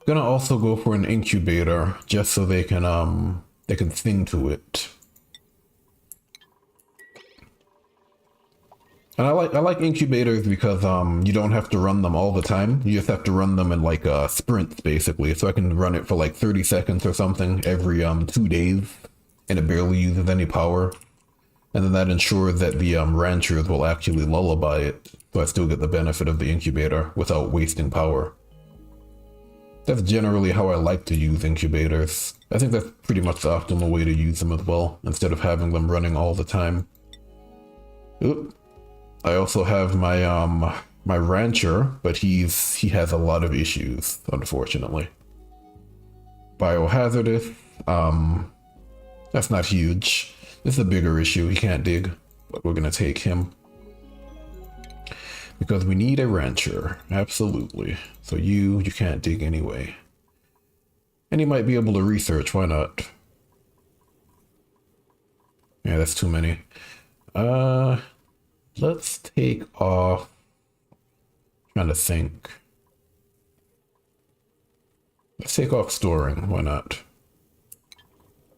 Gonna also go for an incubator just so they can sing to it. And I like incubators because you don't have to run them all the time. You just have to run them in like sprints basically. So I can run it for like 30 seconds or something every 2 days, and it barely uses any power. And then that ensures that the ranchers will actually lullaby it, so I still get the benefit of the incubator without wasting power. That's generally how I like to use incubators. I think that's pretty much the optimal way to use them as well, instead of having them running all the time. Oop. I also have my my rancher, but he has a lot of issues, unfortunately. Biohazardous, that's not huge. This is a bigger issue. He can't dig, but we're gonna take him. Because we need a rancher, absolutely. So you can't dig anyway. And he might be able to research, why not? Yeah, that's too many. Let's take off, trying to think. Let's take off storing, why not?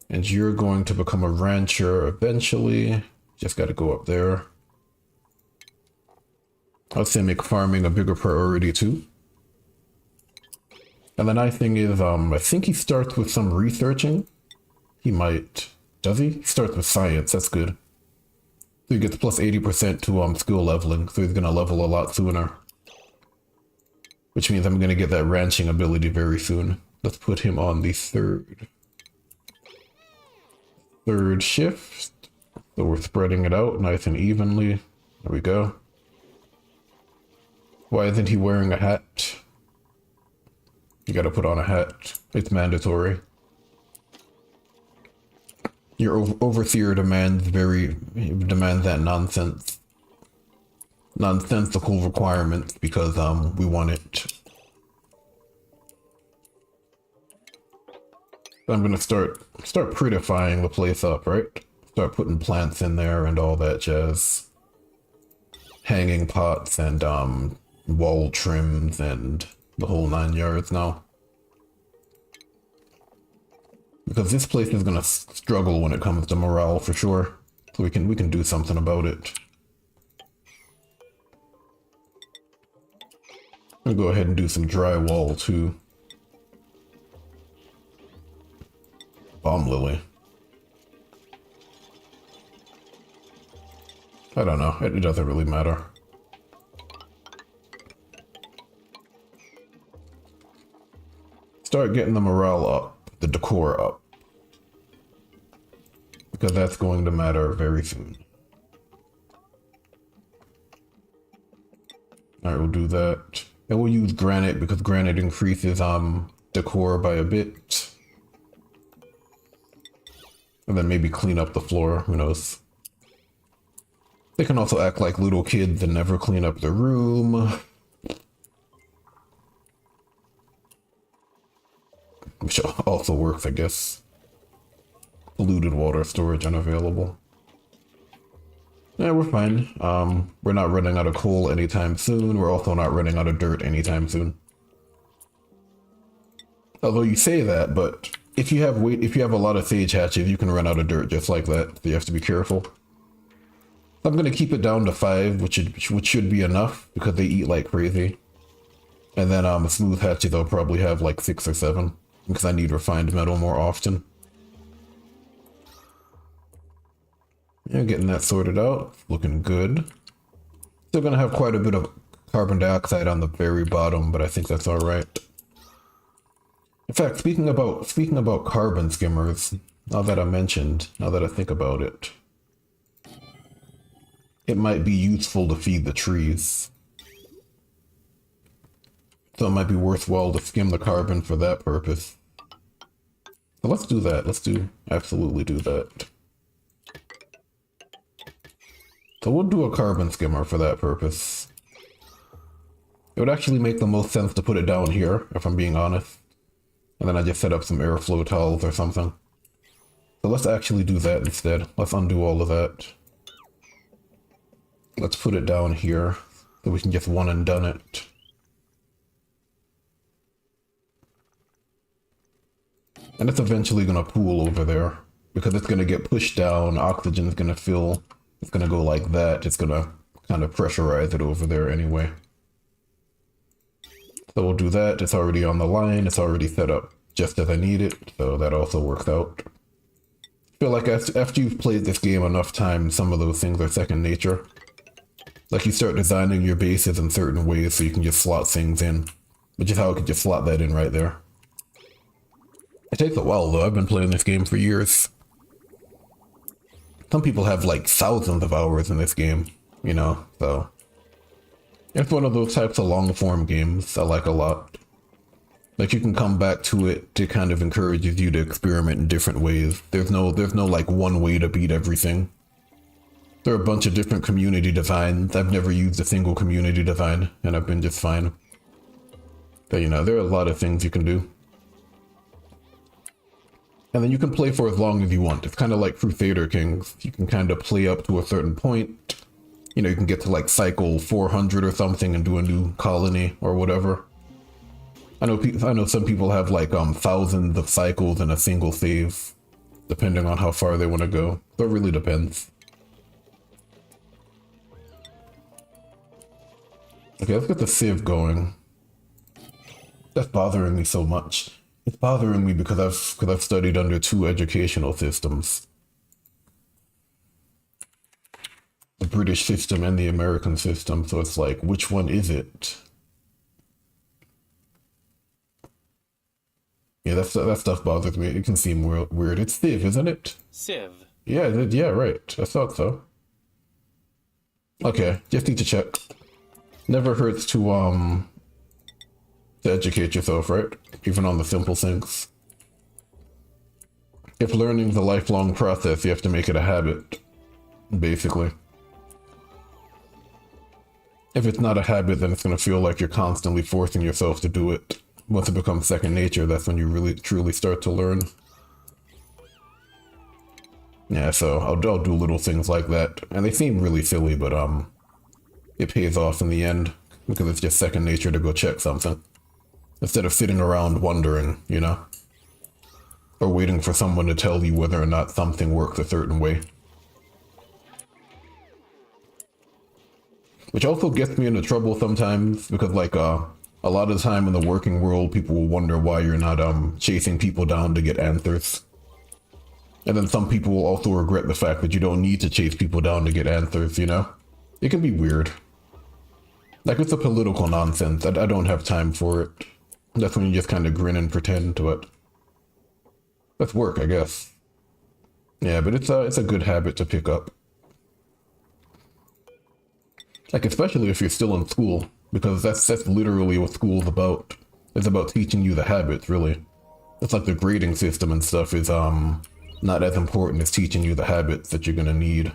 And you're going to become a rancher eventually. Just got to go up there. I'd say make farming a bigger priority too. And the nice thing is, I think he starts with some researching. He might. Does he? He starts with science, that's good. So he gets plus 80% to skill leveling, so he's going to level a lot sooner. Which means I'm going to get that ranching ability very soon. Let's put him on the third shift. So we're spreading it out nice and evenly. There we go. Why isn't he wearing a hat? You gotta put on a hat. It's mandatory. Your overseer demands that nonsensical requirements because we want it. I'm gonna start prettifying the place up, right? Start putting plants in there and all that jazz. Hanging pots and wall trims and the whole 9 yards now. Because this place is gonna struggle when it comes to morale for sure. So we can do something about it. I'll go ahead and do some drywall too. Bomb lily. I don't know, it doesn't really matter. Start getting the morale up, the decor up. Because that's going to matter very soon. Alright, we'll do that. And we'll use granite because granite increases decor by a bit. And then maybe clean up the floor, who knows. They can also act like little kids and never clean up their room. Which also works, I guess. Polluted water storage unavailable. Yeah, we're fine. We're not running out of coal anytime soon. We're also not running out of dirt anytime soon. Although you say that, but if you have a lot of sage hatches, you can run out of dirt just like that. So you have to be careful. I'm gonna keep it down to 5, which should be enough because they eat like crazy. And then smooth hatches I'll probably have like 6 or 7 because I need refined metal more often. Yeah, getting that sorted out, looking good. Still gonna have quite a bit of carbon dioxide on the very bottom, but I think that's all right. In fact, speaking about carbon skimmers, now that I think about it, it might be useful to feed the trees. So it might be worthwhile to skim the carbon for that purpose. So let's do that. Absolutely do that. So we'll do a carbon skimmer for that purpose. It would actually make the most sense to put it down here, if I'm being honest. And then I just set up some airflow tiles or something. So let's actually do that instead. Let's undo all of that. Let's put it down here so we can just one and done it. And it's eventually going to pool over there because it's going to get pushed down. Oxygen is going to fill. It's going to go like that. It's going to kind of pressurize it over there anyway. So we'll do that. It's already on the line. It's already set up just as I need it. So that also works out. I feel like after you've played this game enough times, some of those things are second nature. Like you start designing your bases in certain ways so you can just slot things in. Which is how I could just slot that in right there. It takes a while though. I've been playing this game for years. Some people have like thousands of hours in this game, you know, so. It's one of those types of long form games I like a lot. Like you can come back to it to kind of encourages you to experiment in different ways. There's no like one way to beat everything. There are a bunch of different community designs. I've never used a single community design and I've been just fine. But you know, there are a lot of things you can do. And then you can play for as long as you want. It's kind of like Crusader Kings. You can kind of play up to a certain point. You know, you can get to like cycle 400 or something and do a new colony or whatever. I know some people have like thousands of cycles in a single save, depending on how far they want to go. So it really depends. Okay, let's get the sieve going. That's bothering me so much. It's bothering me because I've studied under two educational systems. The British system and the American system, so it's like, which one is it? Yeah, that stuff bothers me. It can seem weird. It's Civ, isn't it? Civ. Yeah, yeah, right. I thought so. Okay, just need to check. Never hurts to educate yourself, right? Even on the simple things. If learning's a lifelong process, you have to make it a habit, basically. If it's not a habit, then it's going to feel like you're constantly forcing yourself to do it. Once it becomes second nature, that's when you really, truly start to learn. Yeah, so I'll do little things like that. And they seem really silly, but it pays off in the end, because it's just second nature to go check something. Instead of sitting around wondering, you know? Or waiting for someone to tell you whether or not something works a certain way. Which also gets me into trouble sometimes, because like a lot of the time in the working world, people will wonder why you're not chasing people down to get answers. And then some people will also regret the fact that you don't need to chase people down to get answers, you know? It can be weird. Like, it's a political nonsense. I don't have time for it. That's when you just kind of grin and pretend to it. That's work, I guess. Yeah, but it's a good habit to pick up. Like, especially if you're still in school, because that's literally what school's about. It's about teaching you the habits, really. It's like the grading system and stuff is not as important as teaching you the habits that you're gonna need.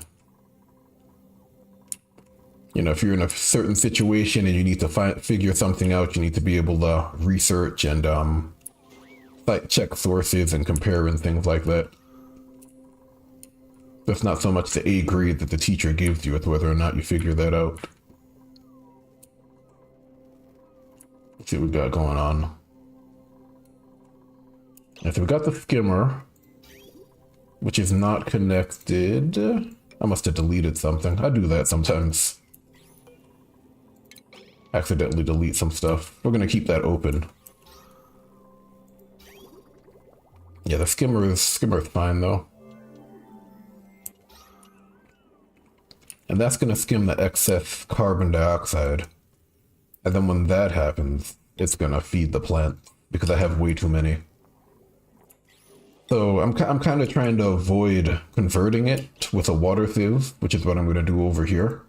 You know, if you're in a certain situation and you need to figure something out, you need to be able to research and check sources and compare and things like that. That's not so much the A grade that the teacher gives you, it's whether or not you figure that out. Let's see what we got going on. And so we got the skimmer, which is not connected. I must have deleted something. I do that sometimes. Accidentally delete some stuff. We're gonna keep that open. Yeah, the skimmer is fine though. And that's gonna skim the excess carbon dioxide. And then when that happens, it's gonna feed the plant because I have way too many. So I'm kind of trying to avoid converting it with a water sieve, which is what I'm gonna do over here.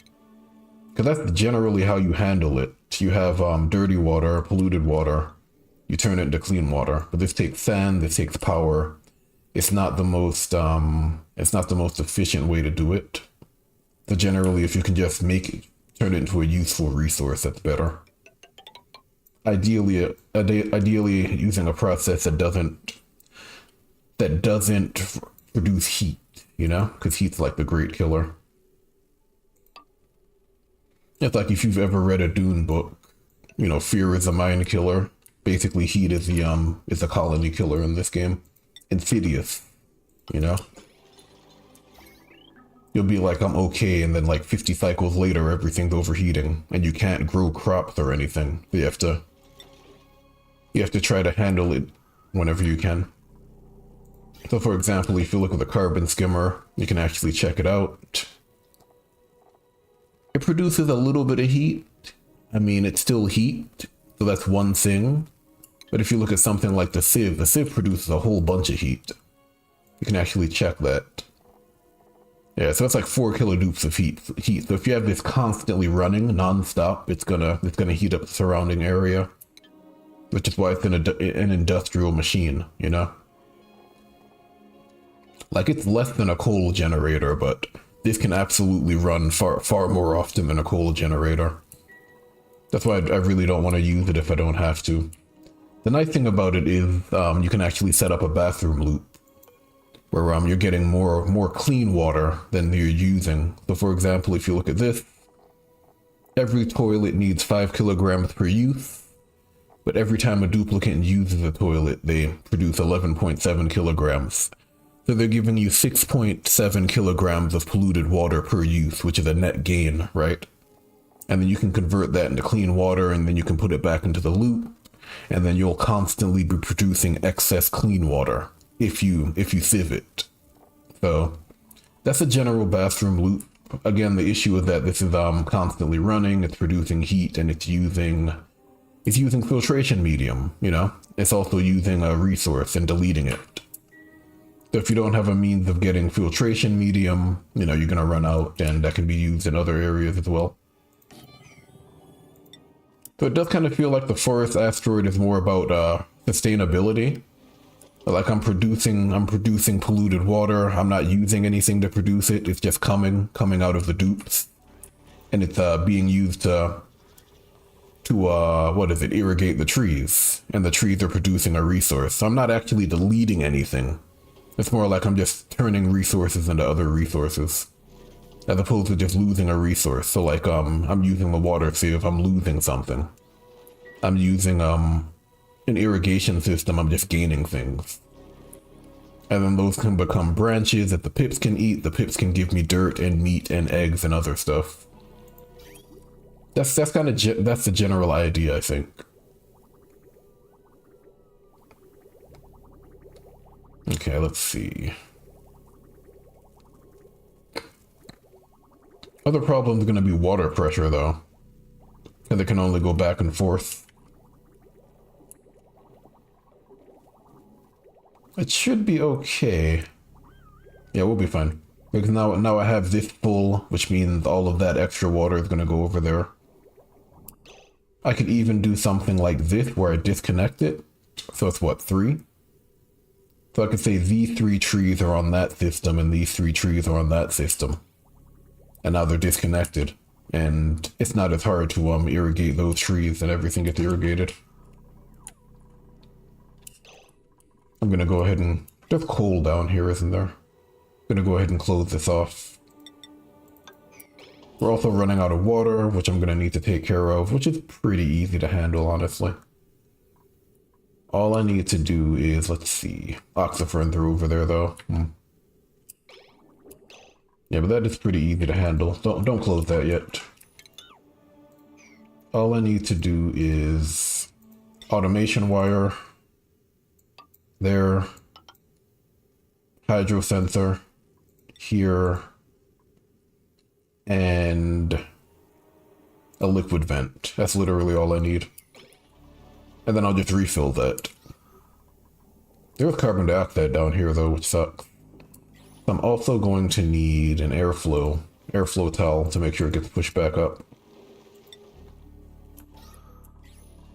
Because that's generally how you handle it. you have dirty water, polluted water, you turn it into clean water. But this takes sand, this takes power. It's not the most efficient way to do it. So generally, if you can just turn it into a useful resource, that's better. Ideally using a process that doesn't produce heat, you know, because heat's like the great killer. It's like if you've ever read a Dune book, you know, fear is a mind killer. Basically, heat is the colony killer in this game. Insidious, you know. You'll be like, I'm okay, and then like 50 cycles later, everything's overheating, and you can't grow crops or anything. You have to try to handle it whenever you can. So for example, if you look at the carbon skimmer, you can actually check it out. It produces a little bit of heat. I mean, it's still heat, so that's one thing. But if you look at something like the sieve produces a whole bunch of heat. You can actually check that. Yeah, so it's like 4 kilojoules of heat. So if you have this constantly running non-stop, it's gonna heat up the surrounding area. Which is why it's an industrial machine, you know? Like, it's less than a coal generator, but this can absolutely run far more often than a coal generator. That's why I really don't want to use it if I don't have to. The nice thing about it is you can actually set up a bathroom loop where you're getting more clean water than you're using. So for example, if you look at this, every toilet needs 5 kilograms per use, but every time a duplicant uses a toilet, they produce 11.7 kilograms. So they're giving you 6.7 kilograms of polluted water per use, which is a net gain, right? And then you can convert that into clean water, and then you can put it back into the loop, and then you'll constantly be producing excess clean water if you sieve it. So that's a general bathroom loop. Again, the issue is that this is constantly running, it's producing heat, and it's using filtration medium, you know? It's also using a resource and deleting it. So if you don't have a means of getting filtration medium, you know, you're gonna run out, and that can be used in other areas as well. So it does kind of feel like the forest asteroid is more about sustainability. Like I'm producing polluted water. I'm not using anything to produce it. It's just coming out of the dupes, and it's being used to irrigate the trees, and the trees are producing a resource. So I'm not actually deleting anything. It's more like I'm just turning resources into other resources, as opposed to just losing a resource. So like I'm using the water sieve, I'm losing something. I'm using an irrigation system, I'm just gaining things. And then those can become branches that the pips can eat. The pips can give me dirt and meat and eggs and other stuff. That's the general idea, I think. Okay, let's see. Other problem is going to be water pressure, though. And they can only go back and forth. It should be okay. Yeah, we'll be fine. Because now I have this full, which means all of that extra water is going to go over there. I could even do something like this where I disconnect it. So it's what, 3? So I could say these 3 trees are on that system and these 3 trees are on that system. And now they're disconnected. And it's not as hard to irrigate those trees and everything gets irrigated. I'm gonna go ahead and... There's coal down here, isn't there? I'm gonna go ahead and close this off. We're also running out of water, which I'm gonna need to take care of, which is pretty easy to handle, honestly. All I need to do is, let's see, oxyferns are over there though. Yeah, but that is pretty easy to handle. Don't close that yet. All I need to do is automation wire there, hydro sensor here, and a liquid vent. That's literally all I need. And then I'll just refill that. There's carbon dioxide down here though, which sucks. I'm also going to need an airflow towel to make sure it gets pushed back up.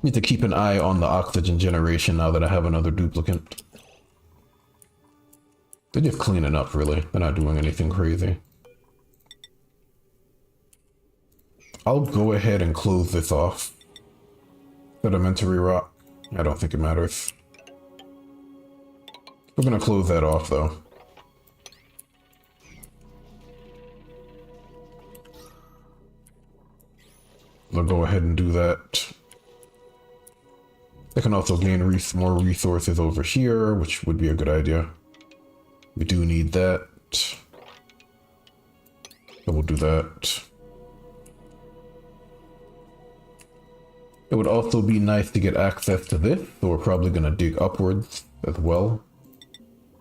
Need to keep an eye on the oxygen generation now that I have another duplicate. They're just cleaning up, really. They're not doing anything crazy. I'll go ahead and close this off. Sedimentary rock. I don't think it matters. We're gonna close that off, though. I'll go ahead and do that. I can also gain more resources over here, which would be a good idea. We do need that. So we'll do that. It would also be nice to get access to this, so we're probably going to dig upwards as well.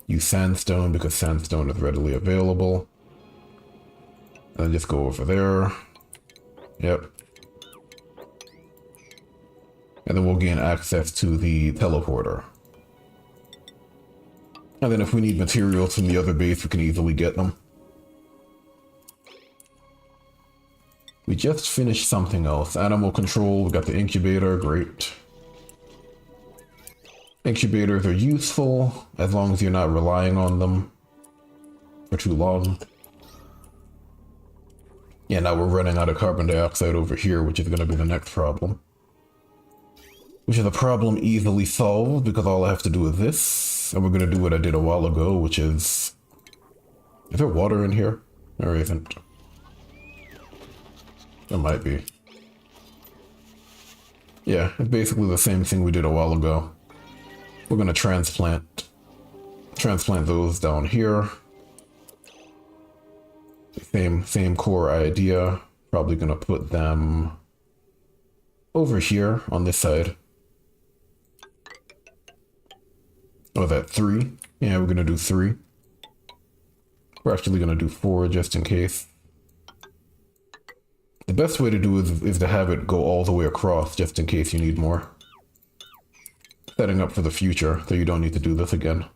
Use sandstone because sandstone is readily available. And then just go over there. Yep. And then we'll gain access to the teleporter. And then if we need materials from the other base, we can easily get them. We just finished something else. Animal control, we got the incubator, great. Incubators are useful as long as you're not relying on them for too long. Yeah, now we're running out of carbon dioxide over here, which is going to be the next problem. Which is a problem easily solved because all I have to do is this. And we're going to do what I did a while ago, which is... Is there water in here? There isn't. There might be. Yeah, it's basically the same thing we did a while ago. We're going to transplant those down here. Same core idea. Probably going to put them over here on this side. Oh, that 3? Yeah, we're going to do 3. We're actually going to do 4 just in case. The best way to do is to have it go all the way across just in case you need more. Setting up for the future so you don't need to do this again.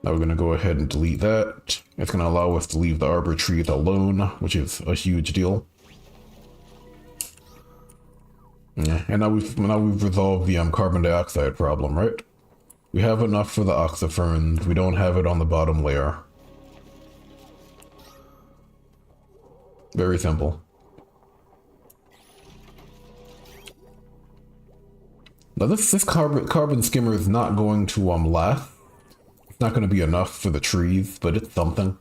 Now we're going to go ahead and delete that. It's going to allow us to leave the arbor trees alone, which is a huge deal. Yeah, and now we've resolved the carbon dioxide problem, right? We have enough for the oxiferns. We don't have it on the bottom layer. Very simple. Now this carbon skimmer is not going to last. It's not going to be enough for the trees, but it's something.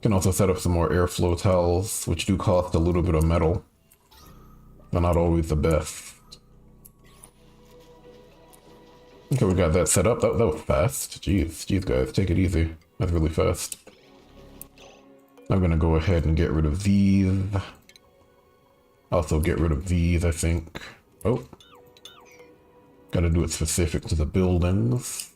Can also set up some more airflow tiles, which do cost a little bit of metal. They're not always the best. Okay, we got that set up. That was fast. Jeez guys, take it easy. That's really fast. I'm gonna go ahead and get rid of these. Also get rid of these, I think. Oh. Gotta do it specific to the buildings.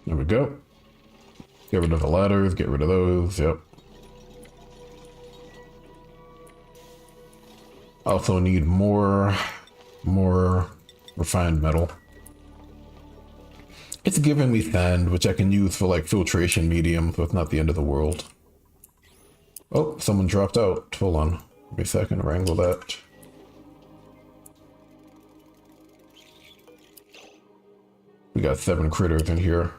There we go. Get rid of the ladders, get rid of those, yep. Also need more refined metal. It's giving me sand, which I can use for like filtration medium, so it's not the end of the world. Oh, someone dropped out. Hold on. Give me a second, wrangle that. We got 7 critters in here.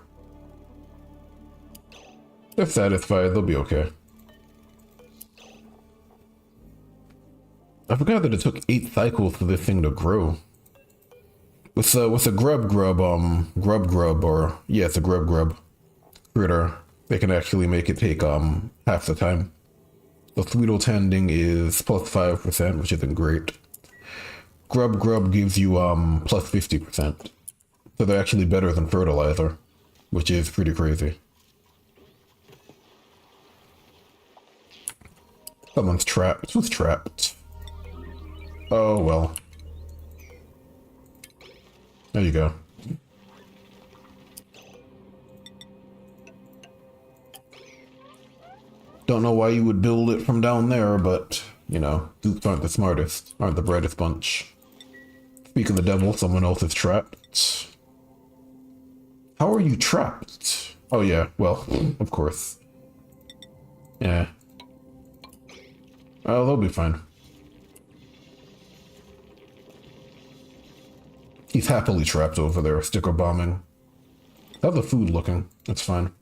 They're satisfied, they'll be okay. I forgot that it took 8 cycles for this thing to grow. With a grub, or yeah, it's a grub critter, they can actually make it take half the time. The Sweetle tending is plus 5%, which isn't great. Grub gives you plus 50%. So they're actually better than fertilizer, which is pretty crazy. Someone's trapped. Who's trapped? Oh, well. There you go. Don't know why you would build it from down there, but, you know, dupes aren't the smartest, aren't the brightest bunch. Speak of the devil, someone else is trapped. How are you trapped? Oh yeah, well, of course. Yeah. Oh, they'll be fine. He's happily trapped over there, sticker bombing. How's the food looking? That's fine.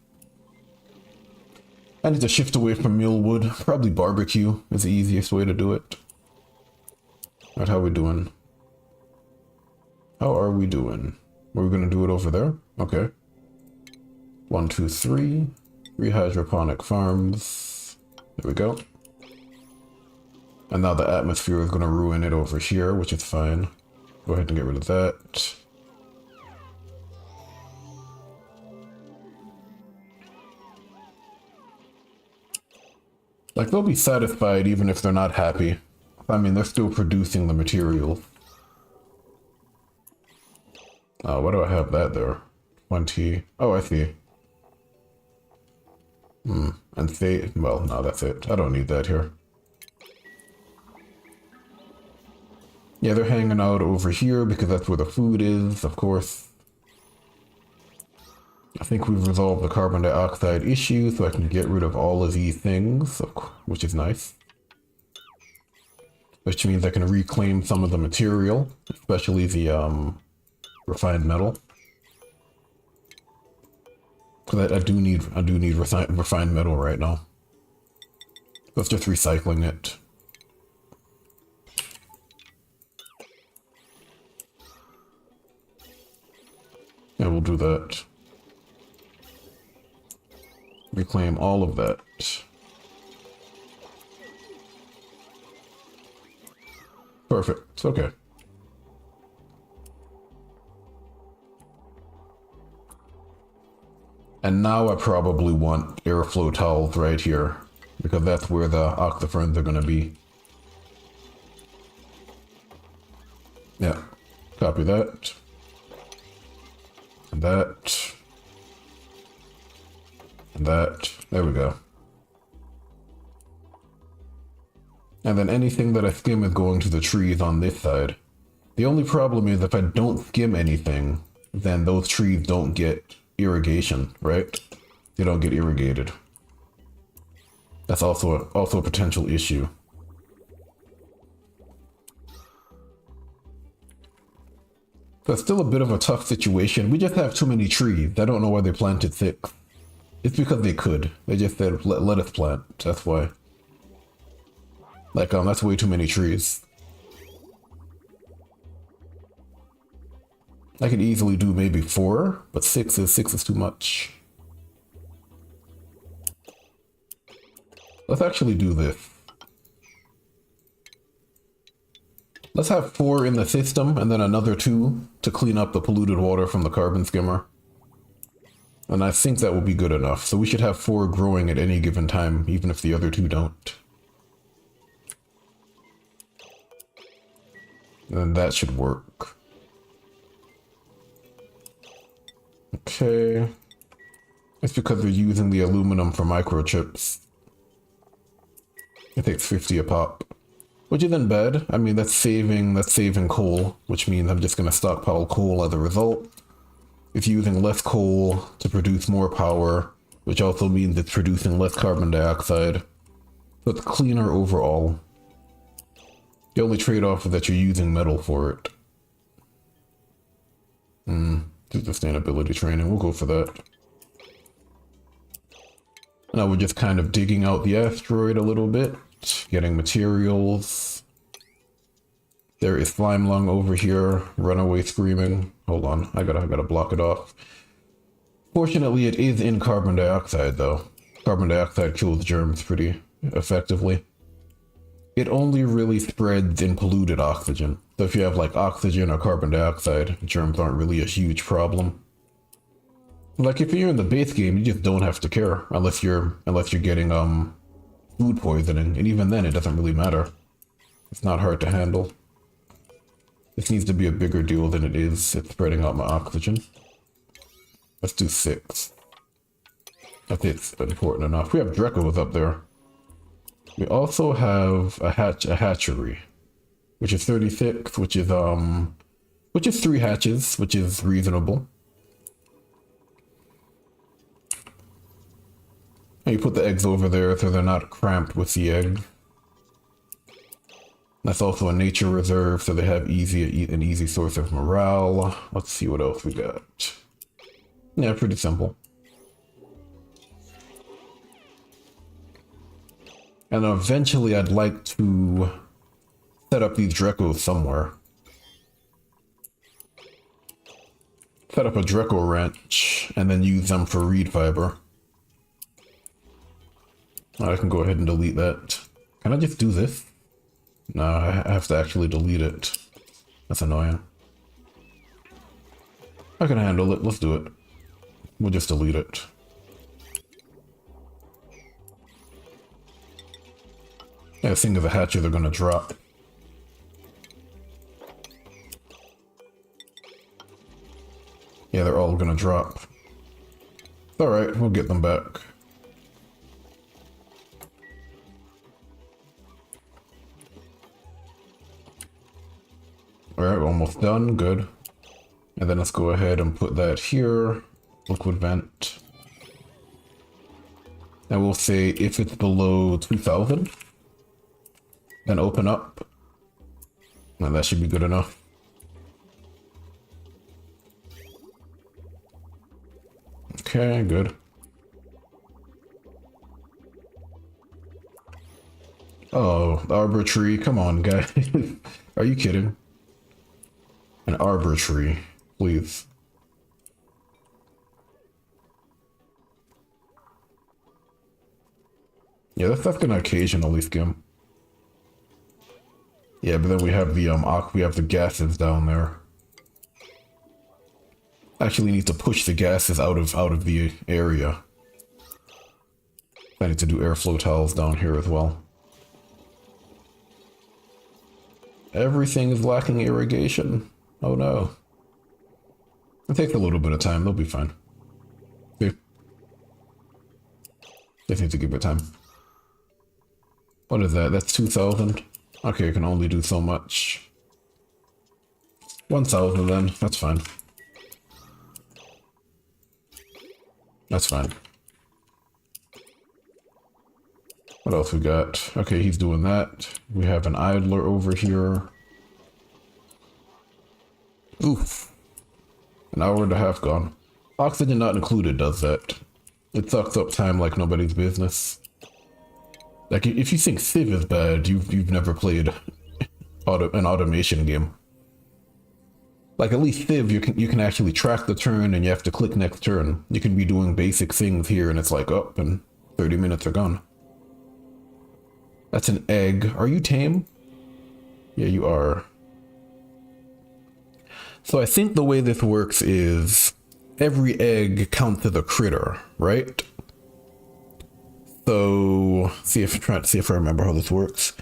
I need to shift away from Millwood. Probably barbecue is the easiest way to do it. Alright, how we doing? How are we doing? We're gonna do it over there? Okay. 1, 2, 3. 3 hydroponic farms. There we go. And now the atmosphere is gonna ruin it over here, which is fine. Go ahead and get rid of that. Like, they'll be satisfied even if they're not happy. I mean, they're still producing the material. Why do I have that there? 20. Oh, I see. And they, well, no, that's it. I don't need that here. Yeah, they're hanging out over here because that's where the food is, of course. I think we've resolved the carbon dioxide issue, so I can get rid of all of these things, which is nice. Which means I can reclaim some of the material, especially the refined metal. Because I do need refined metal right now. So it's just recycling it. Yeah, we'll do that. Reclaim all of that. Perfect. Okay. And now I probably want airflow towels right here, because that's where the octoferns are going to be. Yeah. Copy that. And that. And that. There we go. And then anything that I skim is going to the trees on this side. The only problem is if I don't skim anything, then those trees don't get irrigation, right? They don't get irrigated. That's also a potential issue. That's still a bit of a tough situation. We just have too many trees. I don't know why they planted 6. It's because they could. They just said, let us plant. That's why. Like, that's way too many trees. I could easily do maybe 4, but 6 is too much. Let's actually do this. Let's have 4 in the system and then another 2 to clean up the polluted water from the carbon skimmer. And I think that will be good enough. So we should have 4 growing at any given time, even if the other 2 don't. And that should work. Okay. It's because they're using the aluminum for microchips. It takes 50 a pop. Which isn't bad. I mean, that's saving coal, which means I'm just gonna stockpile coal as a result. It's using less coal to produce more power, which also means it's producing less carbon dioxide. So it's cleaner overall. The only trade-off is that you're using metal for it. Sustainability training, we'll go for that. Now we're just kind of digging out the asteroid a little bit, getting materials. There is slime lung over here, runaway screaming. Hold on, I gotta block it off. Fortunately, it is in carbon dioxide though. Carbon dioxide kills germs pretty effectively. It only really spreads in polluted oxygen. So if you have like oxygen or carbon dioxide, germs aren't really a huge problem. Like if you're in the base game, you just don't have to care unless you're getting food poisoning, and even then it doesn't really matter. It's not hard to handle. This needs to be a bigger deal than it is. It's spreading out my oxygen. Let's do 6. I think it's important enough. We have Drekos up there. We also have a hatchery, which is 36, which is 3 hatches, which is reasonable. And you put the eggs over there so they're not cramped with the egg. That's also a nature reserve, so they have an easy source of morale. Let's see what else we got. Yeah, pretty simple. And eventually I'd like to set up these Drekos somewhere. Set up a Dreko ranch and then use them for reed fiber. I can go ahead and delete that. Can I just do this? No, I have to actually delete it. That's annoying. I can handle it. Let's do it. We'll just delete it. Yeah, seeing as the hatches are gonna drop. Yeah, they're all gonna drop. Alright, we'll get them back. Alright, we're almost done. Good. And then let's go ahead and put that here. Liquid vent. And we'll say if it's below 2000, then open up. And that should be good enough. Okay, good. Oh, the arbor tree. Come on, guys. Are you kidding? An arbor tree, please. Yeah, that's gonna occasionally skim. Yeah, but then we have the gases down there. Actually need to push the gases out of the area. I need to do airflow tiles down here as well. Everything is lacking irrigation. Oh no. It takes a little bit of time, they'll be fine. See? Just need to give it time. What is that? That's 2000? Okay, I can only do so much. 1000 then, that's fine. That's fine. What else we got? Okay, he's doing that. We have an idler over here. Oof. An hour and a half gone. Oxygen not included does that. It sucks up time like nobody's business. Like, if you think Civ is bad, you've never played an automation game. Like, at least Civ, you can actually track the turn and you have to click next turn. You can be doing basic things here and it's like, oh, and 30 minutes are gone. That's an egg. Are you tame? Yeah, you are. So I think the way this works is every egg counts as a critter, right? So trying to see if I remember how this works.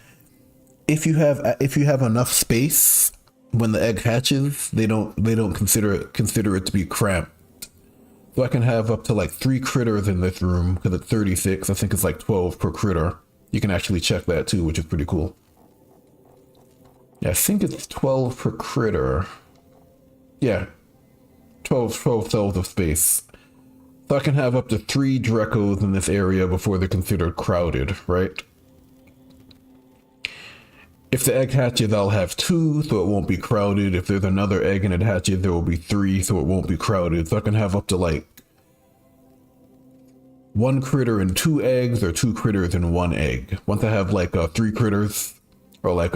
If you have enough space when the egg hatches, they don't consider it to be cramped. So I can have up to like 3 critters in this room because it's 36. I think it's like 12 per critter. You can actually check that too, which is pretty cool. Yeah, I think it's 12 per critter. Yeah, 12 cells of space. So I can have up to 3 Drekos in this area before they're considered crowded, right? If the egg hatches, I'll have 2, so it won't be crowded. If there's another egg and it hatches, there will be 3, so it won't be crowded. So I can have up to like 1 critter and 2 eggs, or 2 critters and 1 egg. Once I have like 3 critters, or like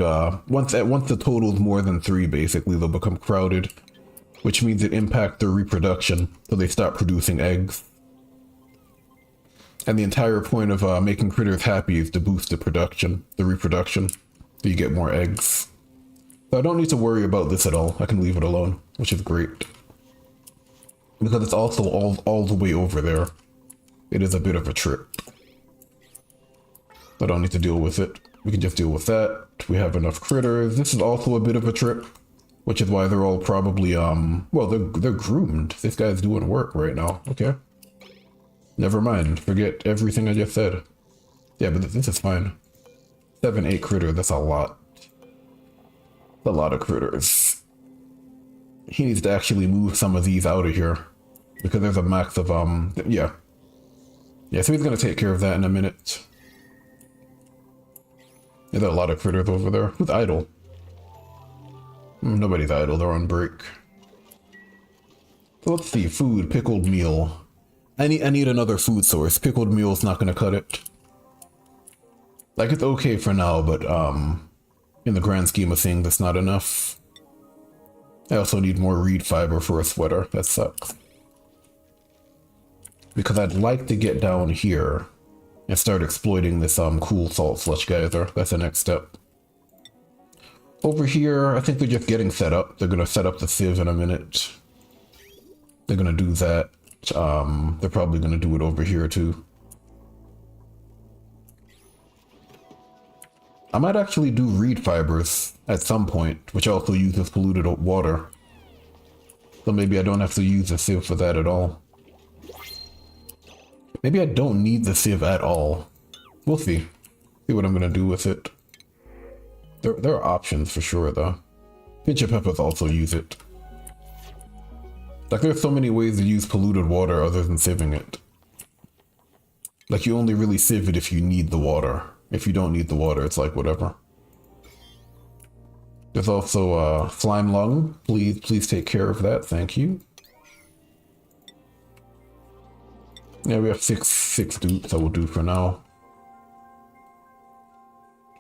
once the total is more than 3, basically they'll become crowded, which means it impacts their reproduction, so they stop producing eggs. And the entire point of making critters happy is to boost the reproduction, so you get more eggs. So I don't need to worry about this at all. I can leave it alone, which is great. Because it's also all the way over there. It is a bit of a trip. I don't need to deal with it. We can just deal with that. We have enough critters. This is also a bit of a trip, which is why they're all probably, well, they're groomed. This guy's doing work right now. Okay. Never mind. Forget everything I just said. Yeah, but this is fine. 7, 8 critters, that's a lot. A lot of critters. He needs to actually move some of these out of here, because there's a max of, yeah. Yeah, so he's gonna take care of that in a minute. Yeah, there are a lot of critters over there. Who's idle? Nobody's idle, they're on break. So let's see, food, pickled meal. I need another food source. Pickled meal's not gonna cut it. Like, it's okay for now, but in the grand scheme of things, it's not enough. I also need more reed fiber for a sweater. That sucks. Because I'd like to get down here and start exploiting this cool salt slush geyser. That's the next step. Over here, I think they're just getting set up. They're gonna set up the sieve in a minute. They're gonna do that. They're probably gonna do it over here too. I might actually do reed fibers at some point, which also uses polluted water. So maybe I don't have to use the sieve for that at all. Maybe I don't need the sieve at all. We'll see. See what I'm gonna do with it. There are options for sure though. Pinch of peppers also use it. Like, there's so many ways to use polluted water other than sieving it. Like, you only really sieve it if you need the water. If you don't need the water, it's like whatever. There's also slime lung. Please take care of that. Thank you. Yeah, we have six dupes that will do for now.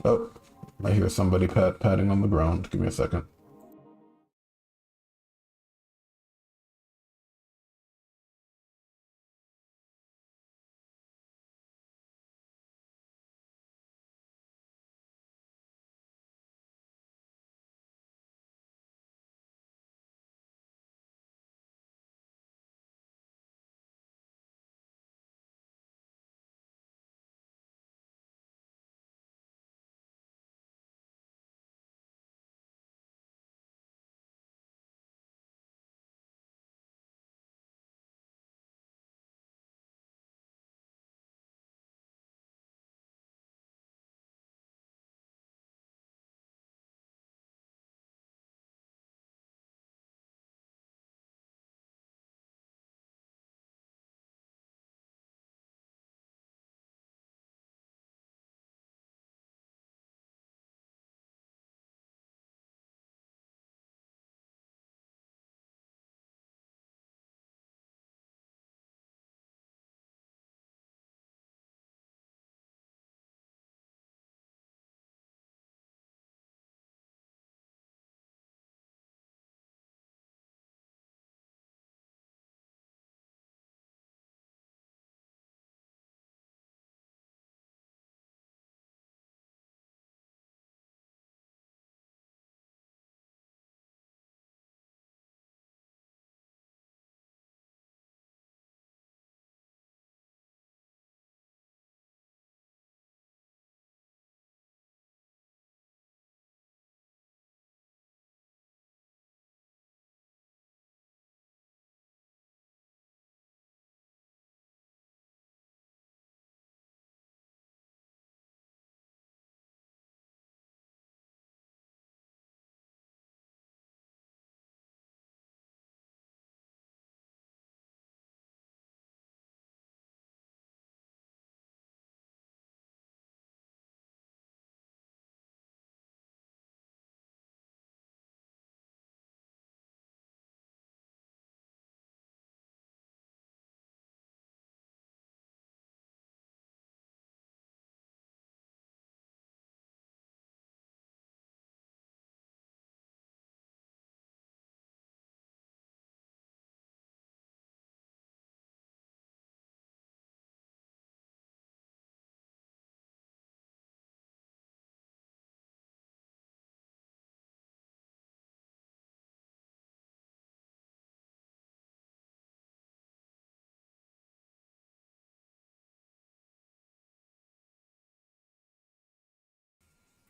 Oh, I hear somebody patting on the ground. Give me a second.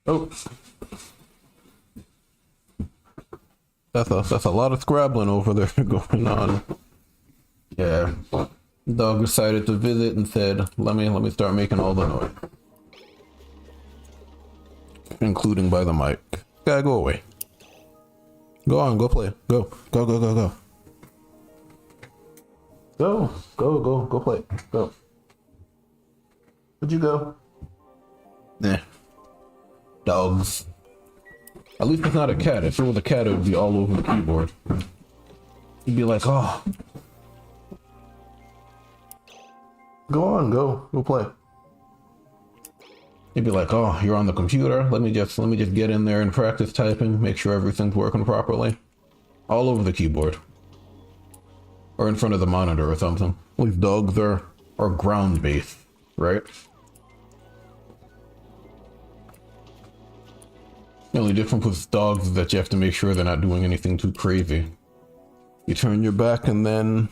Oh, that's a lot of scrabbling over there going on. Yeah, dog decided to visit and said, "Let me start making all the noise, including by the mic." Gotta go away. Go on, go play. Go go go go go. Go play. Go. Where'd you go? Nah. Dogs. At least it's not a cat. If it was a cat, it would be all over the keyboard. You'd be like, oh. Go on, go play. You'd be like, oh, you're on the computer. Let me just get in there and practice typing, make sure everything's working properly. All over the keyboard. Or in front of the monitor or something. At least dogs are ground-based, right? The only difference with dogs is that you have to make sure they're not doing anything too crazy. You turn your back and then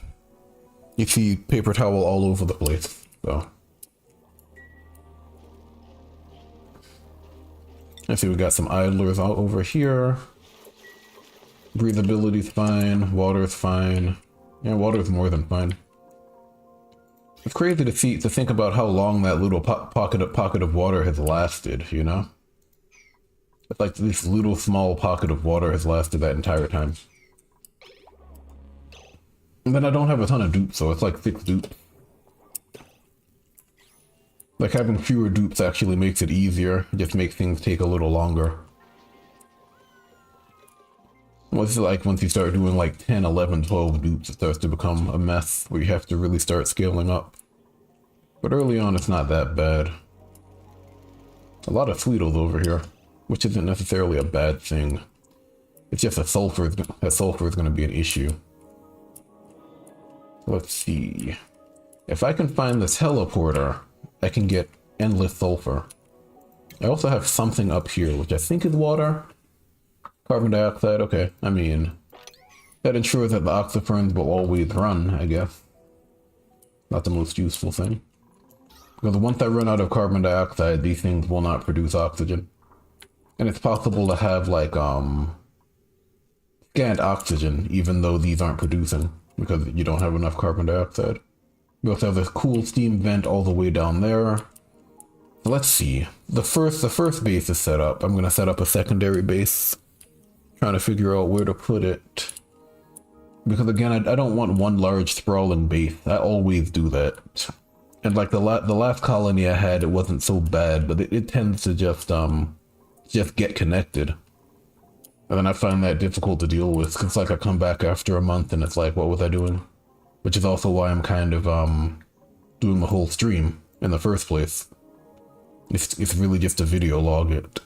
you see paper towel all over the place, so. I see we got some idlers out over here. Breathability's fine, water's fine. Yeah, water's more than fine. It's crazy to think about how long that little pocket of water has lasted, you know? It's like this little small pocket of water has lasted that entire time. And then I don't have a ton of dupes, so it's like 6 dupes. Like having fewer dupes actually makes it easier, it just makes things take a little longer. What's it like once you start doing like 10, 11, 12 dupes, it starts to become a mess where you have to really start scaling up. But early on, it's not that bad. A lot of Sweetles over here, which isn't necessarily a bad thing. It's just that sulfur is going to be an issue. Let's see. If I can find this teleporter, I can get endless sulfur. I also have something up here, which I think is water. Carbon dioxide, okay. I mean, that ensures that the oxyferns will always run, I guess. Not the most useful thing. Because once I run out of carbon dioxide, these things will not produce oxygen. And it's possible to have, like, scant oxygen, even though these aren't producing, because you don't have enough carbon dioxide. We also have this cool steam vent all the way down there. Let's see. The first base is set up. I'm going to set up a secondary base. Trying to figure out where to put it. Because again, I don't want one large sprawling base. I always do that. And like the last colony I had, it wasn't so bad, but it tends to just get connected. And then I find that difficult to deal with. It's like I come back after a month and it's like, what was I doing? Which is also why I'm kind of doing the whole stream in the first place. It's really just to video log it.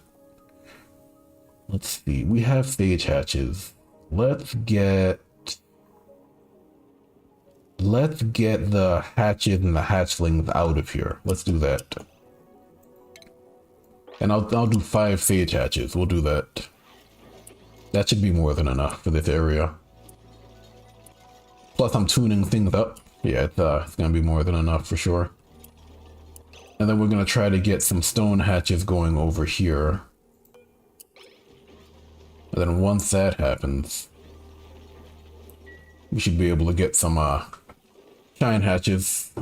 Let's see, we have stage hatches. Let's get the hatches and the hatchlings out of here. Let's do that. And I'll do 5 sage hatches. We'll do that. That should be more than enough for this area. Plus I'm tuning things up. Yeah, it's gonna be more than enough for sure. And then we're gonna try to get some stone hatches going over here. And then once that happens, we should be able to get some shine hatches.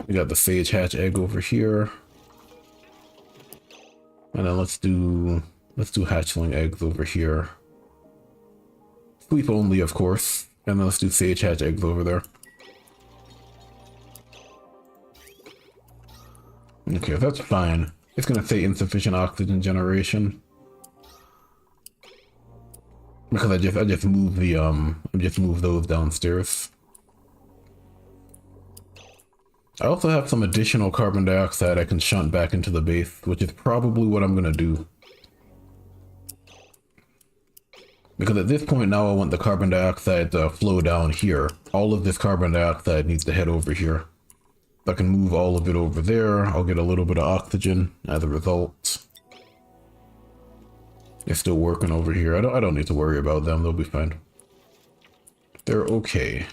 We got the sage hatch egg over here. And then let's do hatchling eggs over here. Sleep only, of course. And then let's do sage hatch eggs over there. Okay, that's fine. It's gonna say insufficient oxygen generation. Because I just moved the moved those downstairs. I also have some additional carbon dioxide I can shunt back into the base, which is probably what I'm gonna do. Because at this point now I want the carbon dioxide to flow down here. All of this carbon dioxide needs to head over here. If I can move all of it over there, I'll get a little bit of oxygen as a result. They're still working over here. I don't need to worry about them. They'll be fine. They're okay.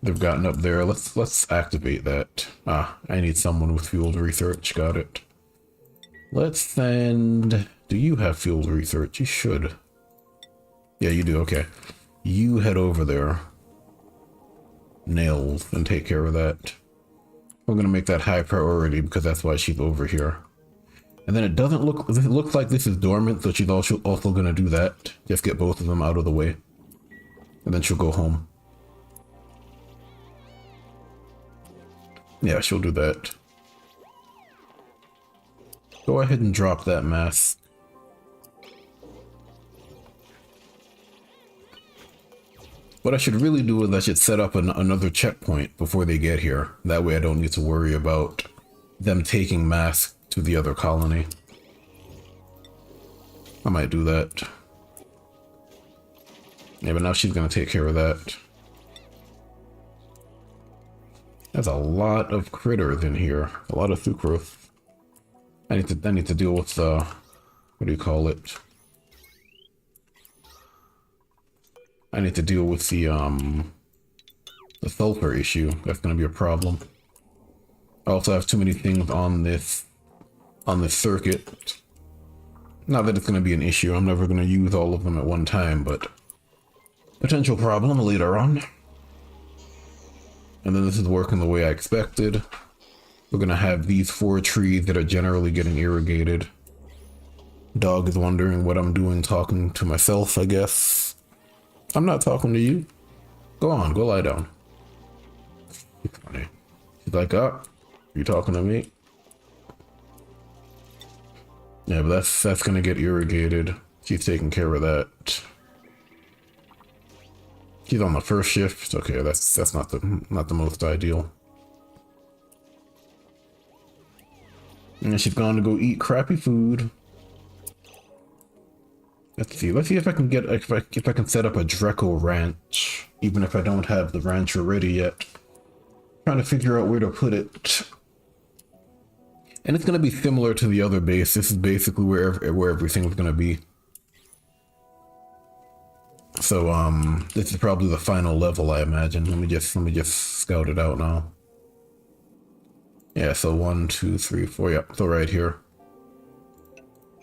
They've gotten up there. Let's activate that. Ah, I need someone with field research. Got it. Let's send... Do you have field research? You should. Yeah, you do. Okay. You head over there. Nails, and take care of that. We're gonna make that high priority because that's why she's over here. And then it looks like this is dormant, so she's also gonna do that. Just get both of them out of the way. And then she'll go home. Yeah, she'll do that. Go ahead and drop that mask. What I should really do is I should set up another checkpoint before they get here. That way I don't need to worry about them taking masks to the other colony. I might do that. Yeah, but now she's gonna take care of that. There's a lot of critters in here. A lot of sucrose. I need to deal with what do you call it? I need to deal with the sulfur issue. That's gonna be a problem. I also have too many things on this circuit. Not that it's gonna be an issue. I'm never gonna use all of them at one time, but potential problem later on. And then this is working the way I expected. We're gonna have these 4 trees that are generally getting irrigated. Dog is wondering what I'm doing talking to myself, I guess. I'm not talking to you. Go on, go lie down. It's funny. She's like, oh, you talking to me? Yeah, but that's gonna get irrigated. She's taking care of that. She's on the first shift. Okay, that's not the most ideal. And she's gone to go eat crappy food. Let's see if I can get if I can set up a Dreco ranch, even if I don't have the rancher ready yet. Trying to figure out where to put it. And it's gonna be similar to the other base. This is basically where everything's gonna be. So this is probably the final level, I imagine. Let me just scout it out now. Yeah, so 1, 2, 3, 4. Yeah, so right here.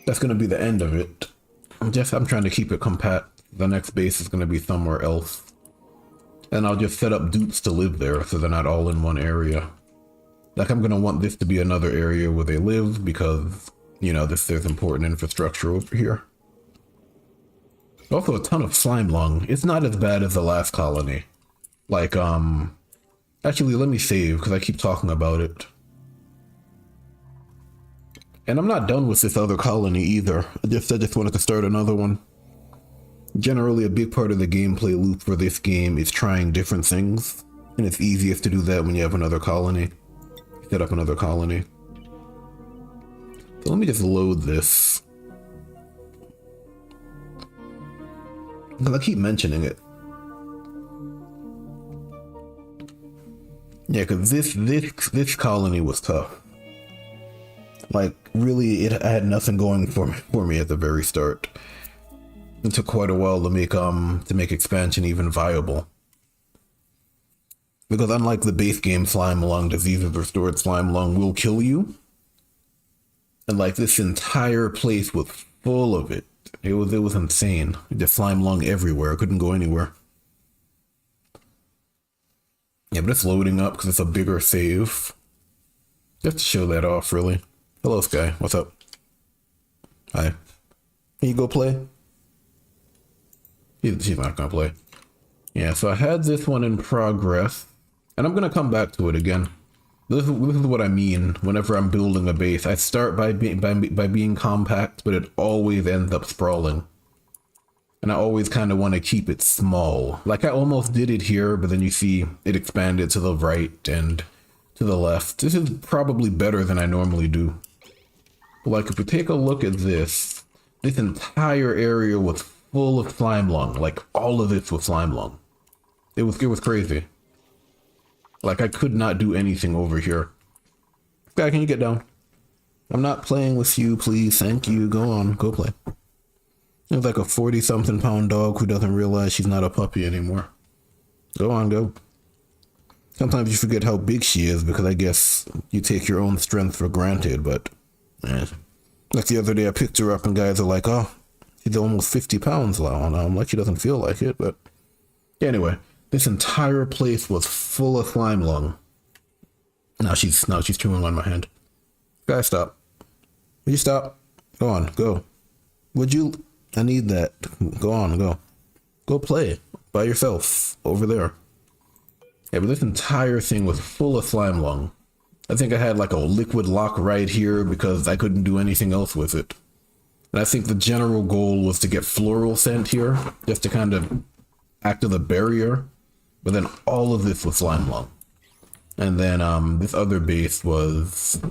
That's gonna be the end of it. I'm trying to keep it compact. The next base is gonna be somewhere else, and I'll just set up dupes to live there, so they're not all in one area. Like, I'm gonna want this to be another area where they live because, you know, there's important infrastructure over here. Also a ton of slime lung. It's not as bad as the last colony. Like, actually, let me save because I keep talking about it. And I'm not done with this other colony either. I just wanted to start another one. Generally, a big part of the gameplay loop for this game is trying different things. And it's easiest to do that when you have another colony. Set up another colony. So let me just load this. Because I keep mentioning it. Yeah, because this colony was tough. Like, really, I had nothing going for me at the very start. It took quite a while to make expansion even viable. Because unlike the base game, slime lung, diseases restored slime lung will kill you. And like, this entire place was full of it. It was insane. Just slime lung everywhere. I couldn't go anywhere. Yeah, but it's loading up because it's a bigger save. Just to show that off, really. Hello, Sky. What's up? Hi. Can you go play? She's not gonna play. Yeah, so I had this one in progress, and I'm gonna come back to it again. This is what I mean whenever I'm building a base. I start by being compact, but it always ends up sprawling. And I always kind of want to keep it small. Like, I almost did it here, but then you see it expanded to the right and to the left. This is probably better than I normally do. Like, if we take a look at this entire area was full of slime lung. Like, all of this was slime lung. It was crazy. Like, I could not do anything over here. Guy, can you get down? I'm not playing with you, please. Thank you. Go on. Go play. It's like a 40-something pound dog who doesn't realize she's not a puppy anymore. Go on, go. Sometimes you forget how big she is because I guess you take your own strength for granted, but like the other day I picked her up and guys are like, oh, she's almost 50 pounds now. And I'm like, she doesn't feel like it, but anyway, this entire place was full of slime lung. Now she's chewing on my hand. Guys, stop. Will you stop? Go on, go. Would you? I need that. Go on, go. Go play by yourself over there. Yeah, but this entire thing was full of slime lung. I think I had like a liquid lock right here because I couldn't do anything else with it. And I think the general goal was to get floral scent here, just to kind of act as a barrier. But then all of this was slime lung. And then this other base was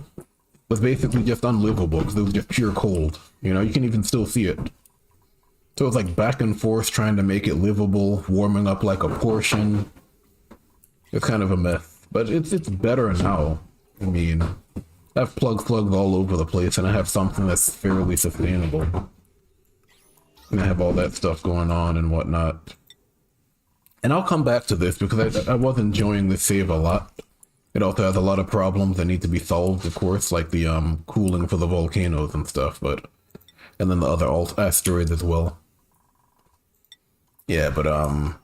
basically just unlivable because it was just pure cold. You know, you can even still see it. So it was like back and forth trying to make it livable, warming up like a portion. It's kind of a mess, but it's better now. I mean, I have plugs all over the place, and I have something that's fairly sustainable. And I have all that stuff going on and whatnot. And I'll come back to this because I was enjoying this save a lot. It also has a lot of problems that need to be solved, of course, like the cooling for the volcanoes and stuff, and then the other asteroids as well. Yeah, but I'm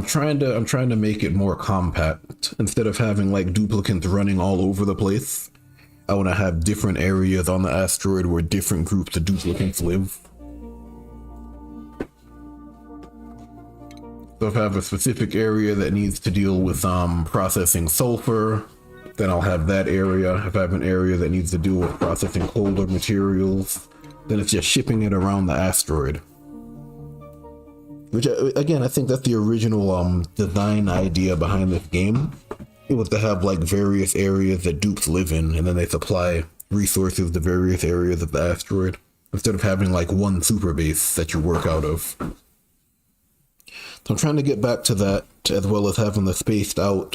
trying to make it more compact. Instead of having like duplicates running all over the place, I want to have different areas on the asteroid where different groups of duplicates live. So if I have a specific area that needs to deal with processing sulfur, then I'll have that area. If I have an area that needs to deal with processing colder materials, then it's just shipping it around the asteroid. Which, again, I think that's the original design idea behind this game. It was to have like various areas that dupes live in, and then they supply resources to various areas of the asteroid, instead of having like one super base that you work out of. So I'm trying to get back to that, as well as having the spaced out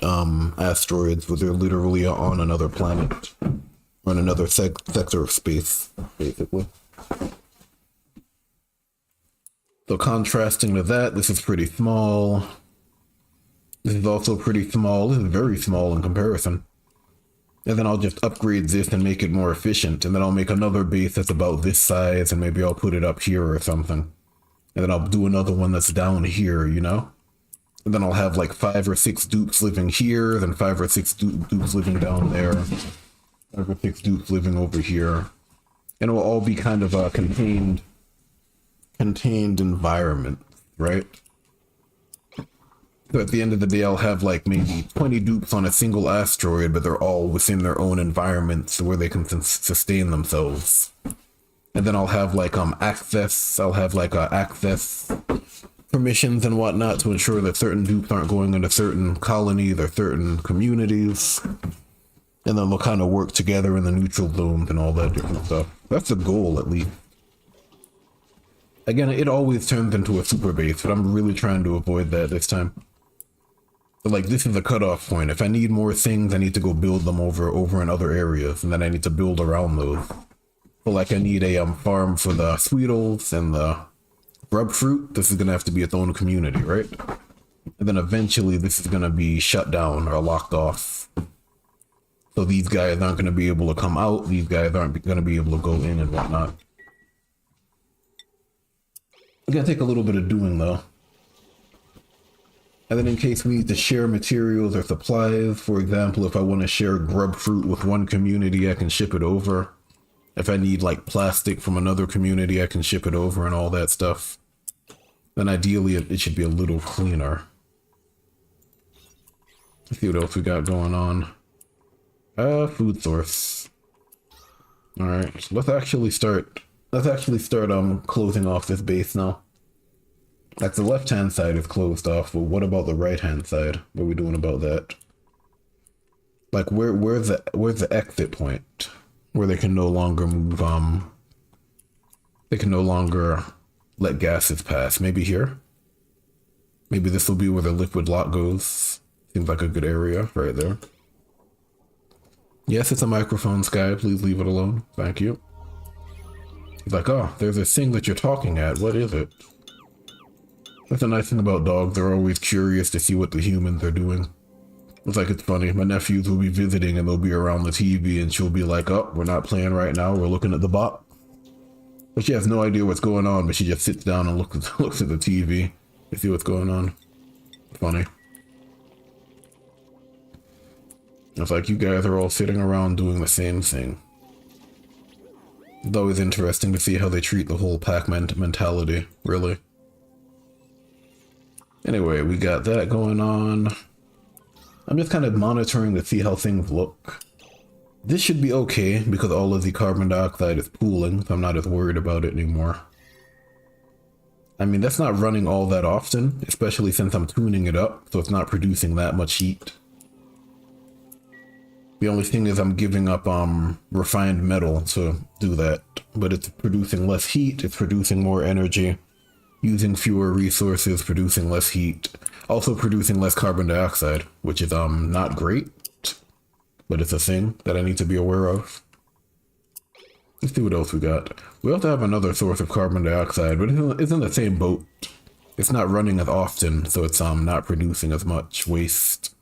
asteroids where they're literally on another planet, or in another sector of space, basically. So contrasting to that, this is pretty small. This is also pretty small. This is very small in comparison. And then I'll just upgrade this and make it more efficient. And then I'll make another base that's about this size, and maybe I'll put it up here or something. And then I'll do another one that's down here, you know? And then I'll have like 5 or 6 dupes living here, then 5 or 6 dupes living down there, 5 or 6 dupes living over here. And it will all be kind of a contained environment, right? So at the end of the day, I'll have like maybe 20 dupes on a single asteroid, but they're all within their own environments where they can sustain themselves. And then I'll have like access permissions and whatnot to ensure that certain dupes aren't going into certain colonies or certain communities. And then they'll kind of work together in the neutral zones and all that different stuff. That's the goal, at least. Again, it always turns into a super base, but I'm really trying to avoid that this time. But like, this is a cutoff point. If I need more things, I need to go build them over in other areas, and then I need to build around those. So like, I need a farm for the Sweetles and the grub fruit. This is gonna have to be its own community, right? And then eventually this is gonna be shut down or locked off. So these guys aren't gonna be able to come out. These guys aren't gonna be able to go in and whatnot. It's gonna take a little bit of doing though. And then in case we need to share materials or supplies, for example, if I want to share grub fruit with one community, I can ship it over. If I need like plastic from another community, I can ship it over and all that stuff. Then ideally it should be a little cleaner. Let's see what else we got going on. Food source. Alright, so let's actually start closing off this base now. Like, the left-hand side is closed off, but what about the right-hand side? What are we doing about that? Like, where's the exit point? Where they can no longer move, they can no longer let gases pass. Maybe here? Maybe this will be where the liquid lock goes. Seems like a good area right there. Yes, it's a microphone, Sky. Please leave it alone. Thank you. He's like, oh, there's this thing that you're talking at. What is it? That's a nice thing about dogs. They're always curious to see what the humans are doing. It's like, it's funny. My nephews will be visiting and they'll be around the TV and she'll be like, oh, we're not playing right now. We're looking at the box. But she has no idea what's going on, but she just sits down and looks at the TV to see what's going on. Funny. It's like you guys are all sitting around doing the same thing. It's always interesting to see how they treat the whole pack mentality, really. Anyway, we got that going on. I'm just kind of monitoring to see how things look. This should be okay because all of the carbon dioxide is pooling, so I'm not as worried about it anymore. I mean, that's not running all that often, especially since I'm tuning it up, so it's not producing that much heat. The only thing is I'm giving up refined metal to do that, but it's producing less heat, it's producing more energy, using fewer resources, producing less heat, also producing less carbon dioxide, which is not great, but it's a thing that I need to be aware of. Let's see what else we got. We also have another source of carbon dioxide, but it's in the same boat. It's not running as often, so it's not producing as much waste.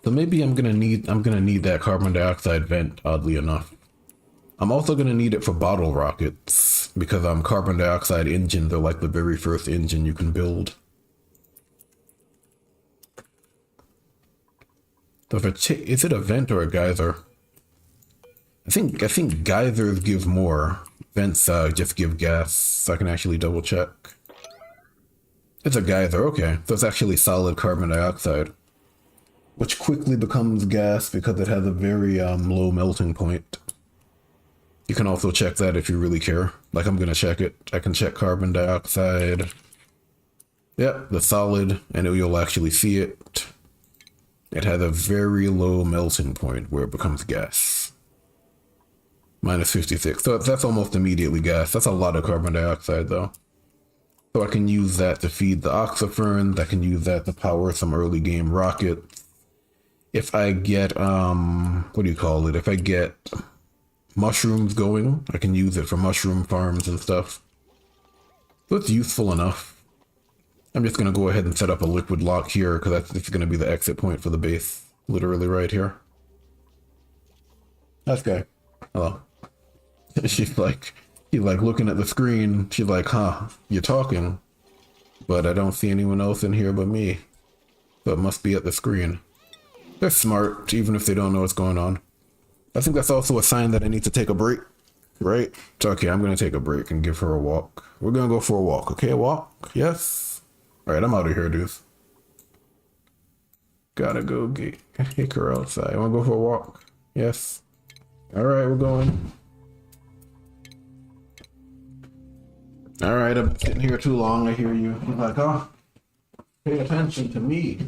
So maybe I'm gonna need that carbon dioxide vent, oddly enough. I'm also gonna need it for bottle rockets, because carbon dioxide engines are like the very first engine you can build. So if is it a vent or a geyser? I think geysers give more. Vents just give gas, so I can actually double check. It's a geyser, okay. So it's actually solid carbon dioxide, which quickly becomes gas because it has a very low melting point. You can also check that if you really care. Like, I'm gonna check it. I can check carbon dioxide. Yep, the solid, and you'll actually see it. It has a very low melting point where it becomes gas. Minus 56. So that's almost immediately gas. That's a lot of carbon dioxide though. So I can use that to feed the oxiferns. I can use that to power some early game rockets. If I get, what do you call it? If I get mushrooms going, I can use it for mushroom farms and stuff. So it's useful enough. I'm just going to go ahead and set up a liquid lock here because that's going to be the exit point for the base. Literally right here. That's guy. Hello. She's like looking at the screen. She's like, huh, you're talking, but I don't see anyone else in here but me. So it must be at the screen. They're smart, even if they don't know what's going on. I think that's also a sign that I need to take a break, right? So, okay, I'm going to take a break and give her a walk. We're going to go for a walk, okay? A walk? Yes? All right, I'm out of here, dudes. Gotta go kick her outside. Want to go for a walk? Yes? All right, we're going. All right, I've been sitting here too long. I hear you. He's like, oh, pay attention to me.